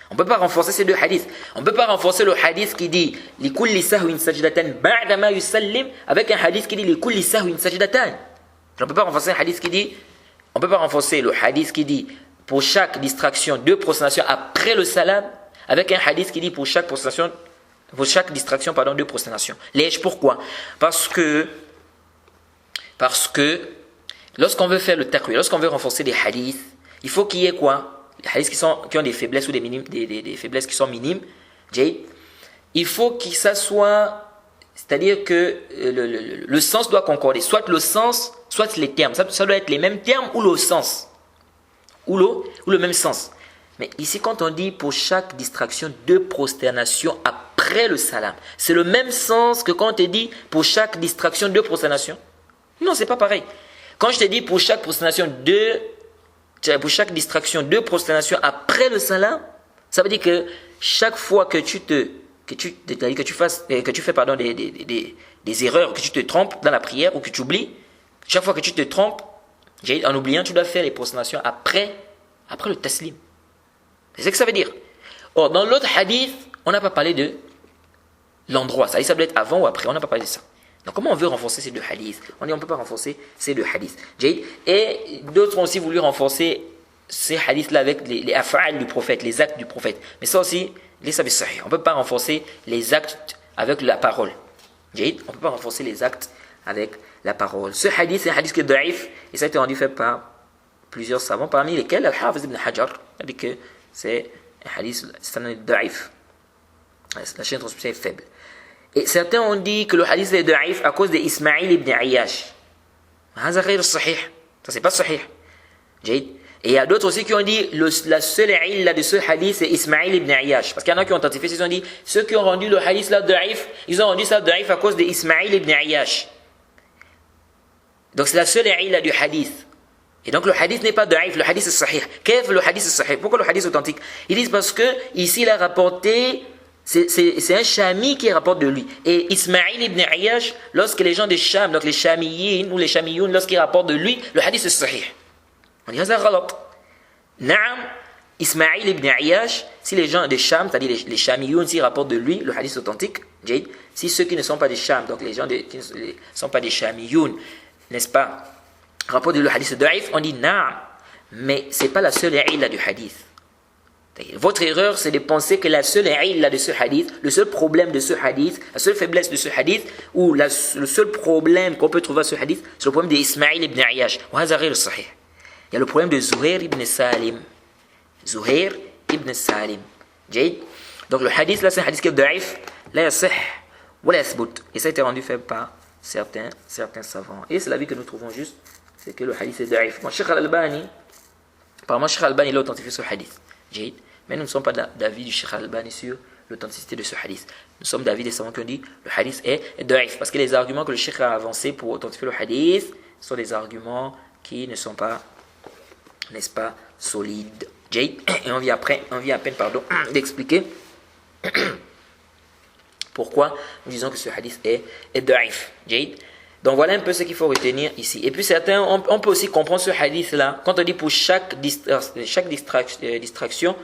Speaker 1: On ne peut pas renforcer ces deux hadiths. On ne peut pas renforcer le hadith qui dit لِكُلِّ سَهْوٍ سَجْدَةً بَعْدَمَا يُسَلِّمْ avec un hadith qui dit لِكُلِّ سَهْوٍ سَجْدَةً. On ne peut pas renforcer un hadith qui dit, on peut pas renforcer le hadith qui dit pour chaque distraction 2 prosternations après le salam avec un hadith qui dit pour chaque distraction 2 prosternations. Pourquoi? Parce que lorsqu'on veut faire le taqwi, lorsqu'on veut renforcer des hadiths, il faut qu'il y ait quoi? Les hadiths qui ont des faiblesses ou des faiblesses qui sont minimes, il faut que ça soit, c'est-à-dire que le sens doit concorder, soit le sens, soit les termes. Ça doit être les mêmes termes ou le sens, ou le même sens. Mais ici, quand on dit pour chaque distraction 2 prosternations après le salam, c'est le même sens que quand on te dit pour chaque distraction 2 prosternations. Non, c'est pas pareil. Quand je te dis pour chaque distraction 2 prosternations après le salam, ça veut dire que chaque fois que tu fais des erreurs, que tu te trompes dans la prière ou que tu oublies, chaque fois que tu te trompes, en oubliant, tu dois faire les prosternations après le taslim. C'est ce que ça veut dire. Or, dans l'autre hadith, on n'a pas parlé de l'endroit. Ça doit être avant ou après. On n'a pas parlé de ça. Donc, comment on veut renforcer ces 2 hadiths? On dit on ne peut pas renforcer ces 2 hadiths. Et d'autres ont aussi voulu renforcer ces hadiths-là avec les af'al du prophète, les actes du prophète. Mais ça aussi, on ne peut pas renforcer les actes avec la parole. On ne peut pas renforcer les actes avec la parole. Ce hadith, c'est un hadith qui est da'if, et ça a été rendu fait par plusieurs savants, parmi lesquels Al-Hafiz ibn Hajar a dit que c'est un hadith da'if. La chaîne de transmission est faible. Et certains ont dit que le hadith est da'if à cause d'Ismaïl ibn Ayyash. Ça, c'est pas sahih. Et il y a d'autres aussi qui ont dit la seule illa de ce hadith c'est Ismaïl ibn Ayyash. Parce qu'il y en a qui ont identifié, ils ont dit ceux qui ont rendu le hadith là da'if, ils ont rendu ça da'if à cause d'Ismaïl ibn Ayyash. Donc c'est la seule illa du hadith. Et donc le hadith n'est pas da'if, le hadith est sahih. Qu'est-ce que le hadith est sahih? Pourquoi le hadith est authentique? Ils disent parce que ici il a rapporté, c'est un Shami qui rapporte de lui. Et Ismaïl ibn Ayyash, lorsque les gens de Sham, donc les Shamiyin ou les Shamiyoun, lorsqu'ils rapportent de lui, le hadith est sahih. On dit ça galat. Naam, Ismaïl ibn Ayyash, si les gens de Sham, c'est-à-dire les Shamiyoun, s'ils rapportent de lui, le hadith est authentique. Si ceux qui ne sont pas des Sham, donc les gens qui ne sont pas des Shamiyoun, n'est-ce pas, rapportent de le hadith da'if, on dit naam, mais ce n'est pas la seule illa du hadith. Votre erreur, c'est de penser que la seule illa de ce hadith, le seul problème de ce hadith, la seule faiblesse de ce hadith, ou le seul problème qu'on peut trouver à ce hadith, c'est le problème d'Ismaïl ibn Ayyash. Il y a le problème de Zuhair ibn Salim. Zuhair ibn Salim. Donc le hadith là, c'est un hadith qui est da'if, la yasih, wa la yathbut. Et ça a été rendu faible par certains savants. Et c'est l'avis que nous trouvons juste, c'est que le hadith est da'if. Cheikh Al-Albani, apparemment Cheikh Al-Albani il a authentifié ce hadith. Mais nous ne sommes pas d'avis du Cheikh Al-Albani sur l'authenticité de ce hadith. Nous sommes d'avis des savants qui ont dit le hadith est da'if. Parce que les arguments que le Cheikh a avancés pour authentifier le hadith sont des arguments qui ne sont pas, n'est-ce pas, solides. Et on vient à peine d'expliquer pourquoi nous disons que ce hadith est da'if. Donc voilà un peu ce qu'il faut retenir ici. Et puis certains, on peut aussi comprendre ce hadith-là, quand on dit pour chaque distraction,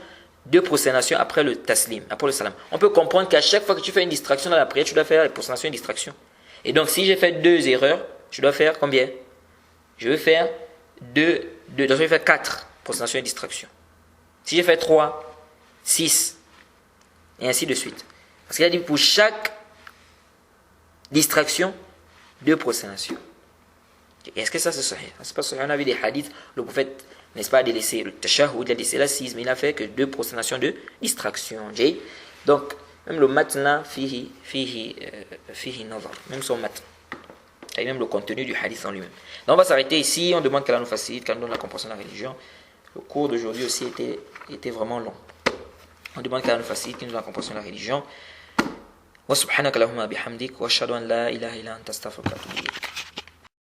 Speaker 1: 2 prosternations après le taslim, après le salam. On peut comprendre qu'à chaque fois que tu fais une distraction dans la prière, tu dois faire les prosternations et distraction. Et donc si j'ai fait 2 erreurs, je dois faire combien? Je vais faire 4 prosternations et distraction. Si j'ai fait 3, 6, et ainsi de suite. Parce qu'il a dit pour chaque distraction, 2 prosternations. Est-ce que ça c'est sahih? C'est pas sahih. On a vu des hadiths, le prophète, n'est-ce pas, a délaissé le tashahhud, il a délaissé l'assise, mais il n'a fait que 2 prosternations de distraction. Donc, même le matna, fihi nazar. Même son matna. Et même le contenu du hadith en lui-même. Donc on va s'arrêter ici, on demande qu'Allah nous facilite, qu'Allah nous donne la compréhension de la religion. Le cours d'aujourd'hui aussi était vraiment long. On demande qu'Allah nous facilite, qu'il nous donne la compréhension de la religion. Wa subhanaka Allahumma bihamdik wa ashhadu an la ilaha illa anta astaghfiruka wa atubu ilayk.